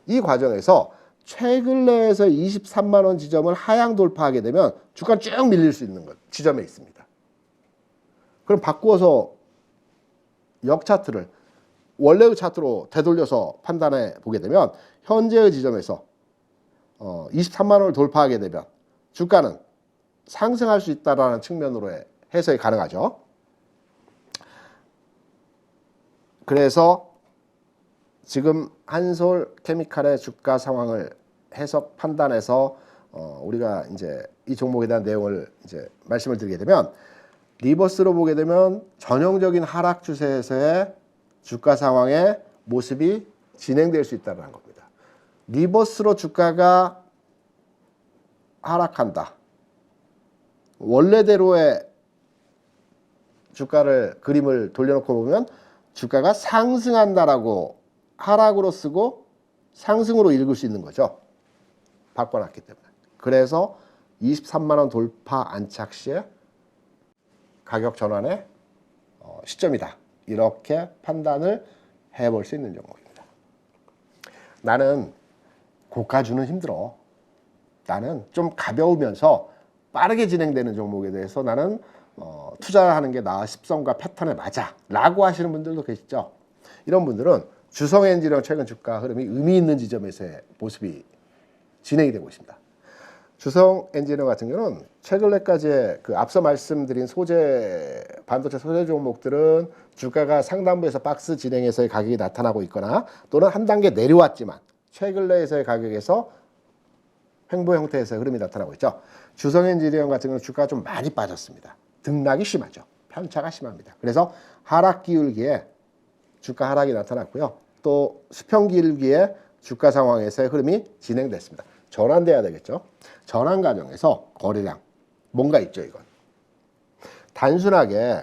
이 과정에서 최근 내에서 23만 원 지점을 하향 돌파하게 되면 주가 쭉 밀릴 수 있는 것 지점에 있습니다. 그럼 바꾸어서 역 차트를 원래의 차트로 되돌려서 판단해 보게 되면 현재의 지점에서 23만 원을 돌파하게 되면 주가는 상승할 수 있다는 측면으로의 해석이 가능하죠. 그래서 지금 한솔케미칼의 주가 상황을 해석 판단해서 우리가 이제 이 종목에 대한 내용을 이제 말씀을 드리게 되면 리버스로 보게 되면 전형적인 하락 추세에서의 주가 상황의 모습이 진행될 수 있다는 겁니다. 리버스로 주가가 하락한다. 원래대로의 주가를 그림을 돌려놓고 보면 주가가 상승한다라고 하락으로 쓰고 상승으로 읽을 수 있는 거죠. 바꿔놨기 때문에. 그래서 23만 원 돌파 안착 시에 가격 전환의 시점이다. 이렇게 판단을 해볼 수 있는 종목입니다. 나는 고가주는 힘들어. 나는 좀 가벼우면서 빠르게 진행되는 종목에 대해서 나는 투자하는 게 나 습성과 패턴에 맞아 라고 하시는 분들도 계시죠. 이런 분들은 주성엔지니어링 최근 주가 흐름이 의미 있는 지점에서의 모습이 진행이 되고 있습니다. 주성엔지니어링 같은 경우는 최근에까지의 그 앞서 말씀드린 반도체 소재 종목들은 주가가 상단부에서 박스 진행에서의 가격이 나타나고 있거나 또는 한 단계 내려왔지만 최근에서의 가격에서 횡보 형태에서 흐름이 나타나고 있죠. 주성엔지니어링 같은 경우는 주가가 좀 많이 빠졌습니다. 등락이 심하죠. 편차가 심합니다. 그래서 하락 기울기에 주가 하락이 나타났고요. 또 수평 기울기에 주가 상황에서의 흐름이 진행됐습니다. 전환돼야 되겠죠. 전환 과정에서 거래량 뭔가 있죠. 이건 단순하게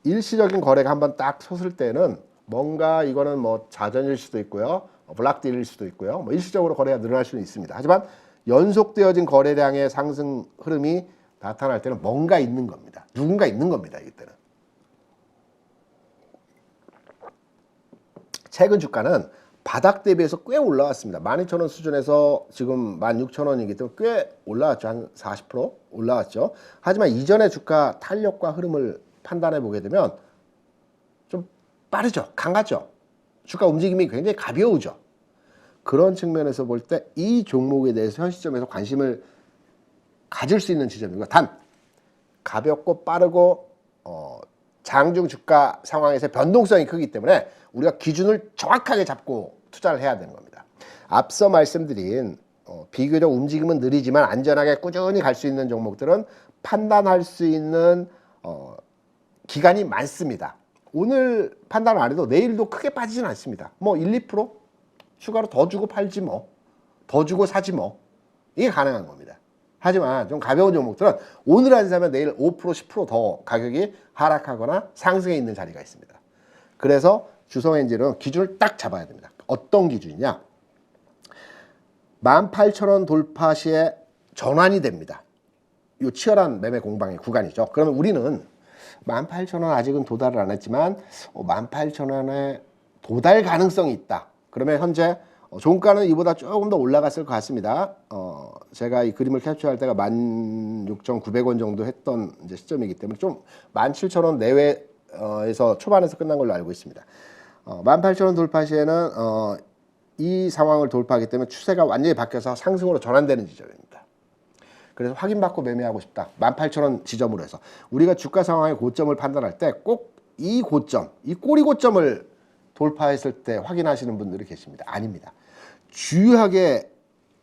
일시적인 거래가 한번 딱 섰을 때는 뭔가 이거는 뭐 자전일 수도 있고요. 블락딜일 수도 있고요. 뭐 일시적으로 거래가 늘어날 수는 있습니다. 하지만 연속되어진 거래량의 상승 흐름이 나타날 때는 뭔가 있는 겁니다. 누군가 있는 겁니다. 이때는. 최근 주가는 바닥 대비해서 꽤 올라왔습니다. 12,000원 수준에서 지금 16,000원이기 때문에 꽤 올라왔죠. 한 40% 올라왔죠. 하지만 이전의 주가 탄력과 흐름을 판단해 보게 되면 좀 빠르죠. 강하죠. 주가 움직임이 굉장히 가벼우죠. 그런 측면에서 볼 때 이 종목에 대해서 현 시점에서 관심을 가질 수 있는 지점이고, 단 가볍고 빠르고 장중 주가 상황에서 변동성이 크기 때문에 우리가 기준을 정확하게 잡고 투자를 해야 되는 겁니다. 앞서 말씀드린 비교적 움직임은 느리지만 안전하게 꾸준히 갈 수 있는 종목들은 판단할 수 있는 기간이 많습니다. 오늘 판단 안 해도 내일도 크게 빠지진 않습니다. 뭐 1, 2% 추가로 더 주고 팔지 뭐, 더 주고 사지 뭐, 이게 가능한 겁니다. 하지만 좀 가벼운 종목들은 오늘 안 사면 내일 5%, 10%더 가격이 하락하거나 상승해 있는 자리가 있습니다. 그래서 주성엔지는 기준을 딱 잡아야 됩니다. 어떤 기준이냐? 18,000원 돌파 시에 전환이 됩니다. 이 치열한 매매 공방의 구간이죠. 그러면 우리는 18,000원 아직은 도달을 안 했지만 18,000원에 도달 가능성이 있다. 그러면 현재 종가는 이보다 조금 더 올라갔을 것 같습니다. 제가 이 그림을 캡처할 때가 16,900원 정도 했던 이제 시점이기 때문에 좀 17,000원 내외에서 초반에서 끝난 걸로 알고 있습니다. 18,000원 돌파 시에는 이 상황을 돌파하기 때문에 추세가 완전히 바뀌어서 상승으로 전환되는 지점입니다. 그래서 확인받고 매매하고 싶다. 18,000원 지점으로 해서 우리가 주가 상황의 고점을 판단할 때 꼭 이 고점, 이 꼬리 고점을 돌파했을 때 확인하시는 분들이 계십니다. 아닙니다. 주요하게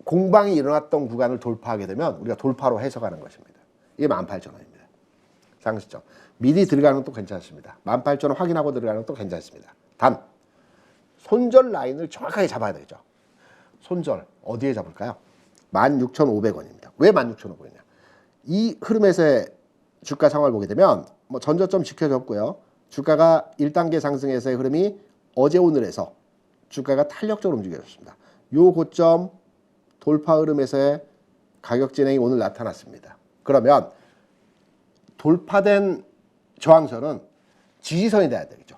공방이 일어났던 구간을 돌파하게 되면 우리가 돌파로 해석하는 것입니다. 이게 18,000원입니다. 상시점. 미리 들어가는 것도 괜찮습니다. 18,000원 확인하고 들어가는 것도 괜찮습니다. 단 손절 라인을 정확하게 잡아야 되죠. 손절 어디에 잡을까요? 16,500원입니다. 왜 16,500원이냐? 이 흐름에서의 주가 상황을 보게 되면 뭐 전저점 지켜졌고요. 주가가 1단계 상승에서의 흐름이 어제 오늘에서 주가가 탄력적으로 움직여졌습니다. 이 고점 돌파 흐름에서의 가격 진행이 오늘 나타났습니다. 그러면 돌파된 저항선은 지지선이 돼야 되겠죠.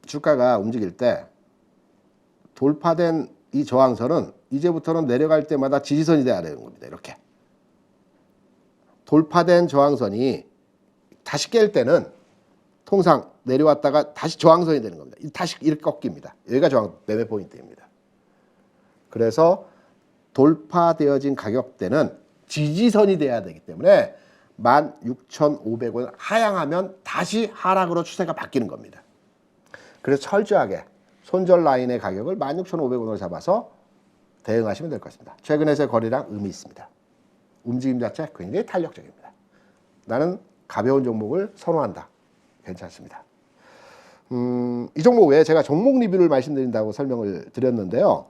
주가가 움직일 때 돌파된 이 저항선은 이제부터는 내려갈 때마다 지지선이 돼야 되는 겁니다. 이렇게 돌파된 저항선이 다시 깰 때는 통상 내려왔다가 다시 저항선이 되는 겁니다. 다시 이렇게 꺾입니다. 여기가 저항 매매 포인트입니다. 그래서 돌파되어진 가격대는 지지선이 돼야 되기 때문에 16,500원 하향하면 다시 하락으로 추세가 바뀌는 겁니다. 그래서 철저하게 손절 라인의 가격을 16,500원으로 잡아서 대응하시면 될 것 같습니다. 최근에서의 거래량 의미 있습니다. 움직임 자체 굉장히 탄력적입니다. 나는 가벼운 종목을 선호한다. 괜찮습니다. 이 종목 외에 제가 종목 리뷰를 말씀드린다고 설명을 드렸는데요.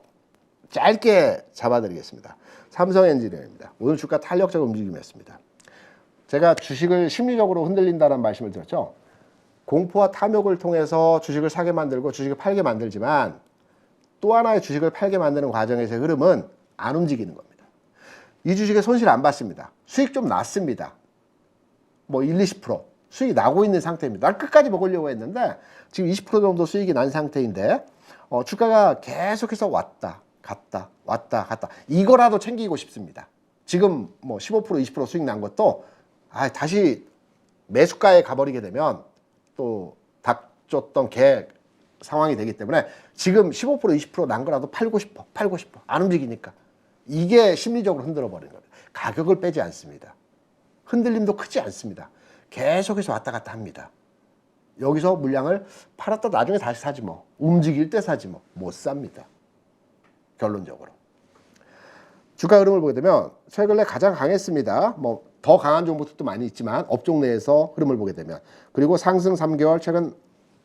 짧게 잡아드리겠습니다. 삼성엔지니어입니다. 오늘 주가 탄력적 움직임이었습니다. 제가 주식을 심리적으로 흔들린다는 말씀을 드렸죠. 공포와 탐욕을 통해서 주식을 사게 만들고 주식을 팔게 만들지만 또 하나의 주식을 팔게 만드는 과정에서의 흐름은 안 움직이는 겁니다. 이 주식에 손실 안 봤습니다. 수익 좀 났습니다. 뭐 1, 20% 수익이 나고 있는 상태입니다. 난 끝까지 먹으려고 했는데 지금 20% 정도 수익이 난 상태인데 주가가 계속해서 왔다 갔다 왔다 갔다 이거라도 챙기고 싶습니다. 지금 뭐 15% 20% 수익 난 것도 다시 매수가에 가버리게 되면 또 닥쳤던 개 상황이 되기 때문에 지금 15% 20%난 거라도 팔고 싶어 안 움직이니까 이게 심리적으로 흔들어 버리는 겁니다. 가격을 빼지 않습니다. 흔들림도 크지 않습니다. 계속해서 왔다 갔다 합니다. 여기서 물량을 팔았다 나중에 다시 사지 뭐 움직일 때 사지 뭐 못 삽니다. 결론적으로 주가 흐름을 보게 되면 최근에 가장 강했습니다. 뭐 더 강한 종목도 많이 있지만 업종 내에서 흐름을 보게 되면 그리고 상승 3개월 최근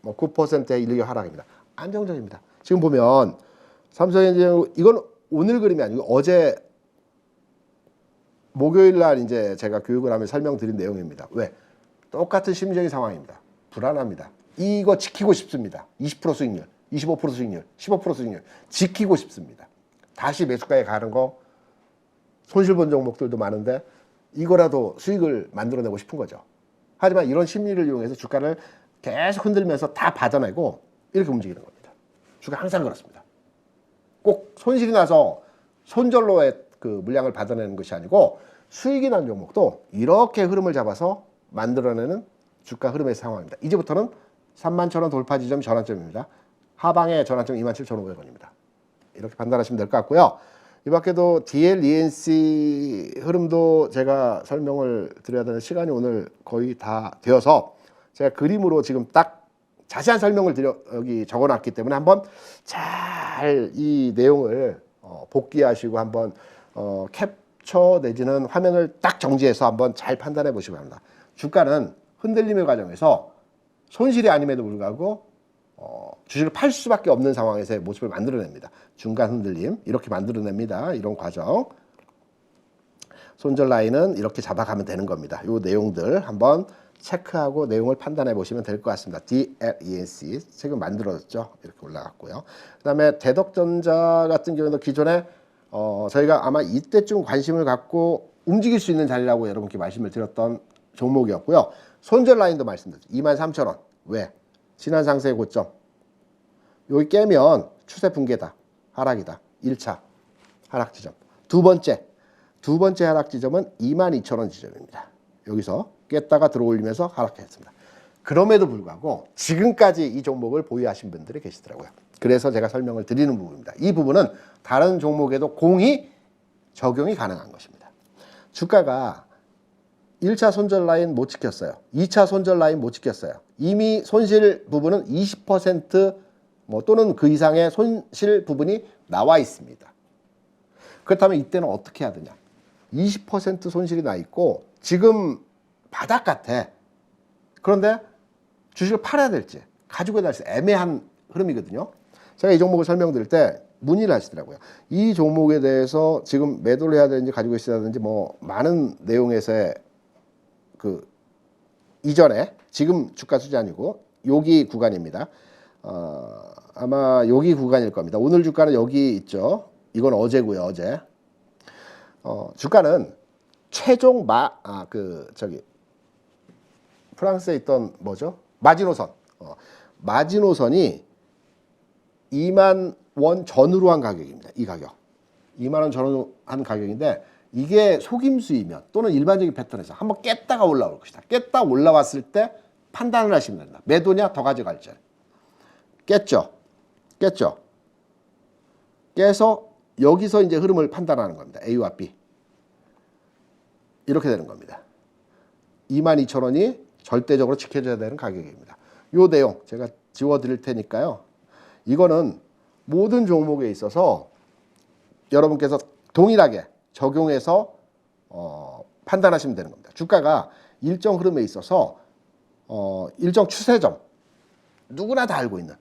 뭐 9%의 일교 하락입니다. 안정적입니다. 지금 보면 삼성엔지니어 이건 오늘 그림이 아니고 어제 목요일 날 이제 제가 교육을 하며 설명드린 내용입니다. 왜? 똑같은 심리적인 상황입니다. 불안합니다. 이거 지키고 싶습니다. 20% 수익률, 25% 수익률, 15% 수익률 지키고 싶습니다. 다시 매수가에 가는 거 손실 본 종목들도 많은데 이거라도 수익을 만들어내고 싶은 거죠. 하지만 이런 심리를 이용해서 주가를 계속 흔들면서 다 받아내고 이렇게 움직이는 겁니다. 주가 항상 그렇습니다. 꼭 손실이 나서 손절로의 그 물량을 받아내는 것이 아니고 수익이 난 종목도 이렇게 흐름을 잡아서 만들어내는 주가 흐름의 상황입니다. 이제부터는 31,000원 돌파 지점 전환점입니다. 하방의 전환점 27,500원입니다. 이렇게 판단하시면 될 것 같고요. 이 밖에도 DL, ENC 흐름도 제가 설명을 드려야 되는 시간이 오늘 거의 다 되어서 제가 그림으로 지금 딱 자세한 설명을 여기 적어놨기 때문에 한번 잘 이 내용을 복귀하시고 한번 캡처 내지는 화면을 딱 정지해서 한번 잘 판단해 보시기 바랍니다. 주가는 흔들림의 과정에서 손실이 아님에도 불구하고 주식을 팔 수밖에 없는 상황에서의 모습을 만들어냅니다. 중간 흔들림 이렇게 만들어냅니다. 이런 과정. 손절 라인은 이렇게 잡아가면 되는 겁니다. 이 내용들 한번 체크하고 내용을 판단해 보시면 될 것 같습니다. DLENC 지금 만들어졌죠. 이렇게 올라갔고요. 그 다음에 대덕전자 같은 경우도 기존에 저희가 아마 이때쯤 관심을 갖고 움직일 수 있는 자리라고 여러분께 말씀을 드렸던 종목이었고요. 손절 라인도 말씀드렸죠. 23,000원. 왜? 지난 상세의 고점. 여기 깨면 추세 붕괴다. 하락이다. 1차 하락 지점. 두 번째 하락 지점은 22,000원 지점입니다. 여기서 깼다가 들어올리면서 하락했습니다. 그럼에도 불구하고 지금까지 이 종목을 보유하신 분들이 계시더라고요. 그래서 제가 설명을 드리는 부분입니다. 이 부분은 다른 종목에도 공히 적용이 가능한 것입니다. 주가가 1차 손절 라인 못 지켰어요. 2차 손절 라인 못 지켰어요. 이미 손실 부분은 20% 또는 그 이상의 손실 부분이 나와 있습니다. 그렇다면 이때는 어떻게 해야 되냐? 20% 손실이 나 있고 지금 바닥 같아. 그런데 주식을 팔아야 될지 가지고 있어야 될지 애매한 흐름이거든요. 제가 이 종목을 설명드릴 때 문의를 하시더라고요. 이 종목에 대해서 지금 매도를 해야 되는지 가지고 있어야 되는지 많은 내용에서의 그 이전에 지금 주가 수준이 아니고 여기 구간입니다. 아마 여기 구간일 겁니다. 오늘 주가는 여기 있죠. 이건 어제고요. 어제. 주가는 최종 프랑스에 있던 마지노선. 마지노선이 2만 원 전후로 한 가격입니다. 이 가격. 2만 원 전후로 한 가격인데 이게 속임수이면 또는 일반적인 패턴에서 한번 깼다가 올라올 것이다. 깼다 올라왔을 때 판단을 하시면 된다. 매도냐 더 가져갈지. 깼죠. 깨서 여기서 이제 흐름을 판단하는 겁니다. A와 B. 이렇게 되는 겁니다. 22,000원이 절대적으로 지켜져야 되는 가격입니다. 이 내용 제가 지워드릴 테니까요. 이거는 모든 종목에 있어서 여러분께서 동일하게 적용해서 판단하시면 되는 겁니다. 주가가 일정 흐름에 있어서 일정 추세점을 누구나 다 알고 있는,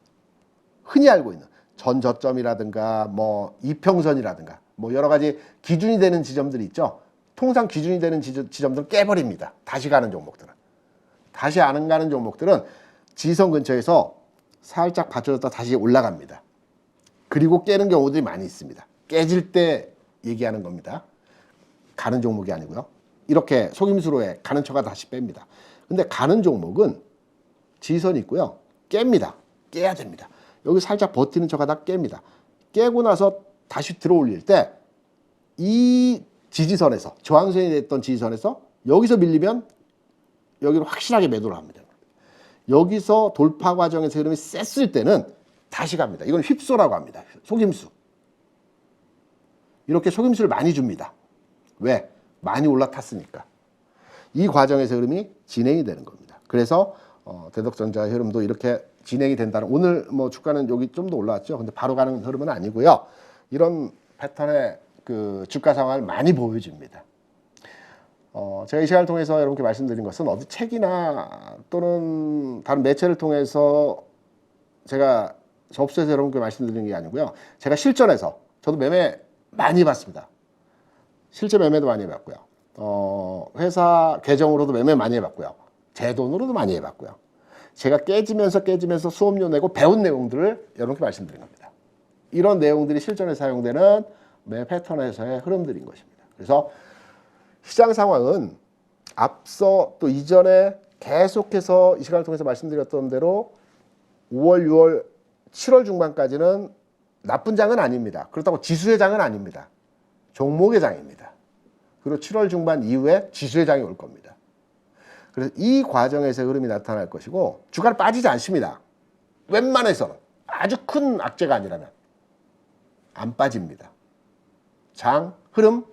흔히 알고 있는 전저점이라든가 뭐 이평선이라든가 뭐 여러 가지 기준이 되는 지점들이 있죠. 통상 기준이 되는 지점들은 깨버립니다. 다시 가는 종목들은. 다시 안 가는 종목들은 지지선 근처에서 살짝 받쳐줬다 다시 올라갑니다. 그리고 깨는 경우들이 많이 있습니다. 깨질 때 얘기하는 겁니다. 가는 종목이 아니고요. 이렇게 속임수로에 가는 척가 다시 뺍니다. 근데 가는 종목은 지지선이 있고요. 깹니다. 깨야 됩니다. 여기 살짝 버티는 척하다 깹니다. 깨고 나서 다시 들어올릴 때 이 지지선에서, 저항선이 됐던 지지선에서 여기서 밀리면 여기로 확실하게 매도를 합니다. 여기서 돌파 과정에서 흐름이 셌을 때는 다시 갑니다. 이건 휩소라고 합니다. 속임수. 이렇게 속임수를 많이 줍니다. 왜? 많이 올라탔으니까. 이 과정에서 흐름이 진행이 되는 겁니다. 그래서 대덕전자의 흐름도 이렇게 진행이 된다는, 오늘 뭐 주가는 여기 좀 더 올라왔죠. 근데 바로 가는 흐름은 아니고요. 이런 패턴의 그 주가 상황을 많이 보여줍니다. 제가 이 시간을 통해서 여러분께 말씀드린 것은 어디 책이나 또는 다른 매체를 통해서 제가 접수해서 여러분께 말씀드리는 게 아니고요. 제가 실전에서, 저도 매매 많이 해봤습니다. 실제 매매도 많이 해봤고요. 회사 계정으로도 매매 많이 해봤고요. 제 돈으로도 많이 해봤고요. 제가 깨지면서 수업료 내고 배운 내용들을 여러분께 말씀드린 겁니다. 이런 내용들이 실전에 사용되는 매 패턴에서의 흐름들인 것입니다. 그래서 시장 상황은 앞서 또 이전에 계속해서 이 시간을 통해서 말씀드렸던 대로 5월, 6월, 7월 중반까지는 나쁜 장은 아닙니다. 그렇다고 지수의 장은 아닙니다. 종목의 장입니다. 그리고 7월 중반 이후에 지수의 장이 올 겁니다. 그래서 이 과정에서 흐름이 나타날 것이고 주가는 빠지지 않습니다. 웬만해서는 아주 큰 악재가 아니라면 안 빠집니다. 장, 흐름,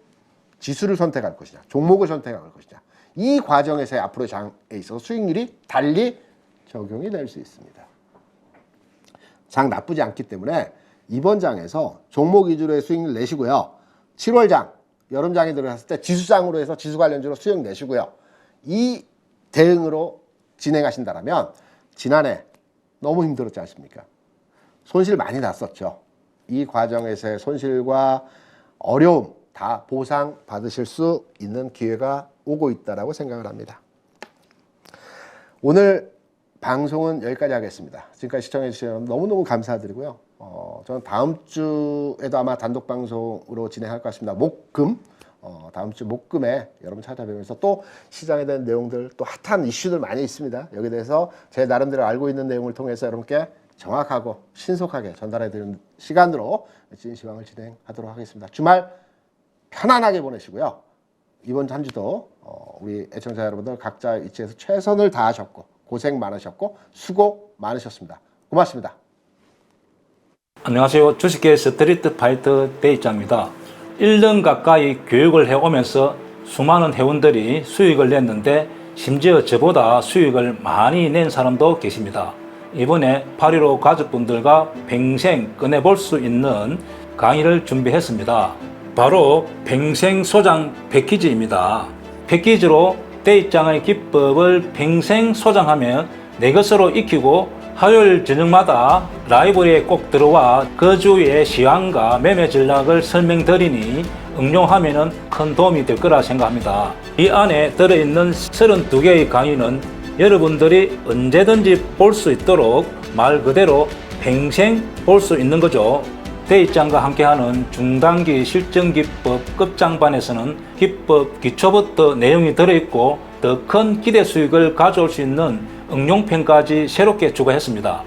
지수를 선택할 것이냐, 종목을 선택할 것이냐, 이 과정에서의 앞으로의 장에 있어서 수익률이 달리 적용이 될 수 있습니다. 장 나쁘지 않기 때문에 이번 장에서 종목 위주로의 수익률 내시고요. 7월 장, 여름장에 들어갔을 때 지수장으로 해서 지수 관련주로 수익 내시고요. 이 대응으로 진행하신다면 지난해 너무 힘들었지 않습니까? 손실 많이 났었죠. 이 과정에서의 손실과 어려움 다 보상 받으실 수 있는 기회가 오고 있다고 생각을 합니다. 오늘 방송은 여기까지 하겠습니다. 지금까지 시청해 주신 여러분 너무너무 감사드리고요. 저는 다음 주에도 아마 단독 방송으로 진행할 것 같습니다. 목금, 다음 주 목금에 여러분 찾아뵈면서 또 시장에 대한 내용들, 또 핫한 이슈들 많이 있습니다. 여기에 대해서 제 나름대로 알고 있는 내용을 통해서 여러분께 정확하고 신속하게 전달해 드리는 시간으로 진시황을 진행하도록 하겠습니다. 주말 편안하게 보내시고요. 이번 한 주도 우리 애청자 여러분들 각자 위치에서 최선을 다하셨고 고생 많으셨고 수고 많으셨습니다. 고맙습니다. 안녕하세요. 주식계 스트리트 파이터 대입장입니다. 1년 가까이 교육을 해오면서 수많은 회원들이 수익을 냈는데 심지어 저보다 수익을 많이 낸 사람도 계십니다. 이번에 8.15 가족분들과 평생 꺼내볼 수 있는 강의를 준비했습니다. 바로 평생 소장 패키지입니다. 패키지로 대입장의 기법을 평생 소장하면 내 것으로 익히고 화요일 저녁마다 라이브러리에 꼭 들어와 그 주의 시황과 매매 전략을 설명드리니 응용하면 큰 도움이 될 거라 생각합니다. 이 안에 들어있는 32개의 강의는 여러분들이 언제든지 볼 수 있도록 말 그대로 평생 볼 수 있는 거죠. 대입장과 함께하는 중단기 실전기법 끝장반에서는 기법 기초부터 내용이 들어있고 더 큰 기대 수익을 가져올 수 있는 응용편까지 새롭게 추가했습니다.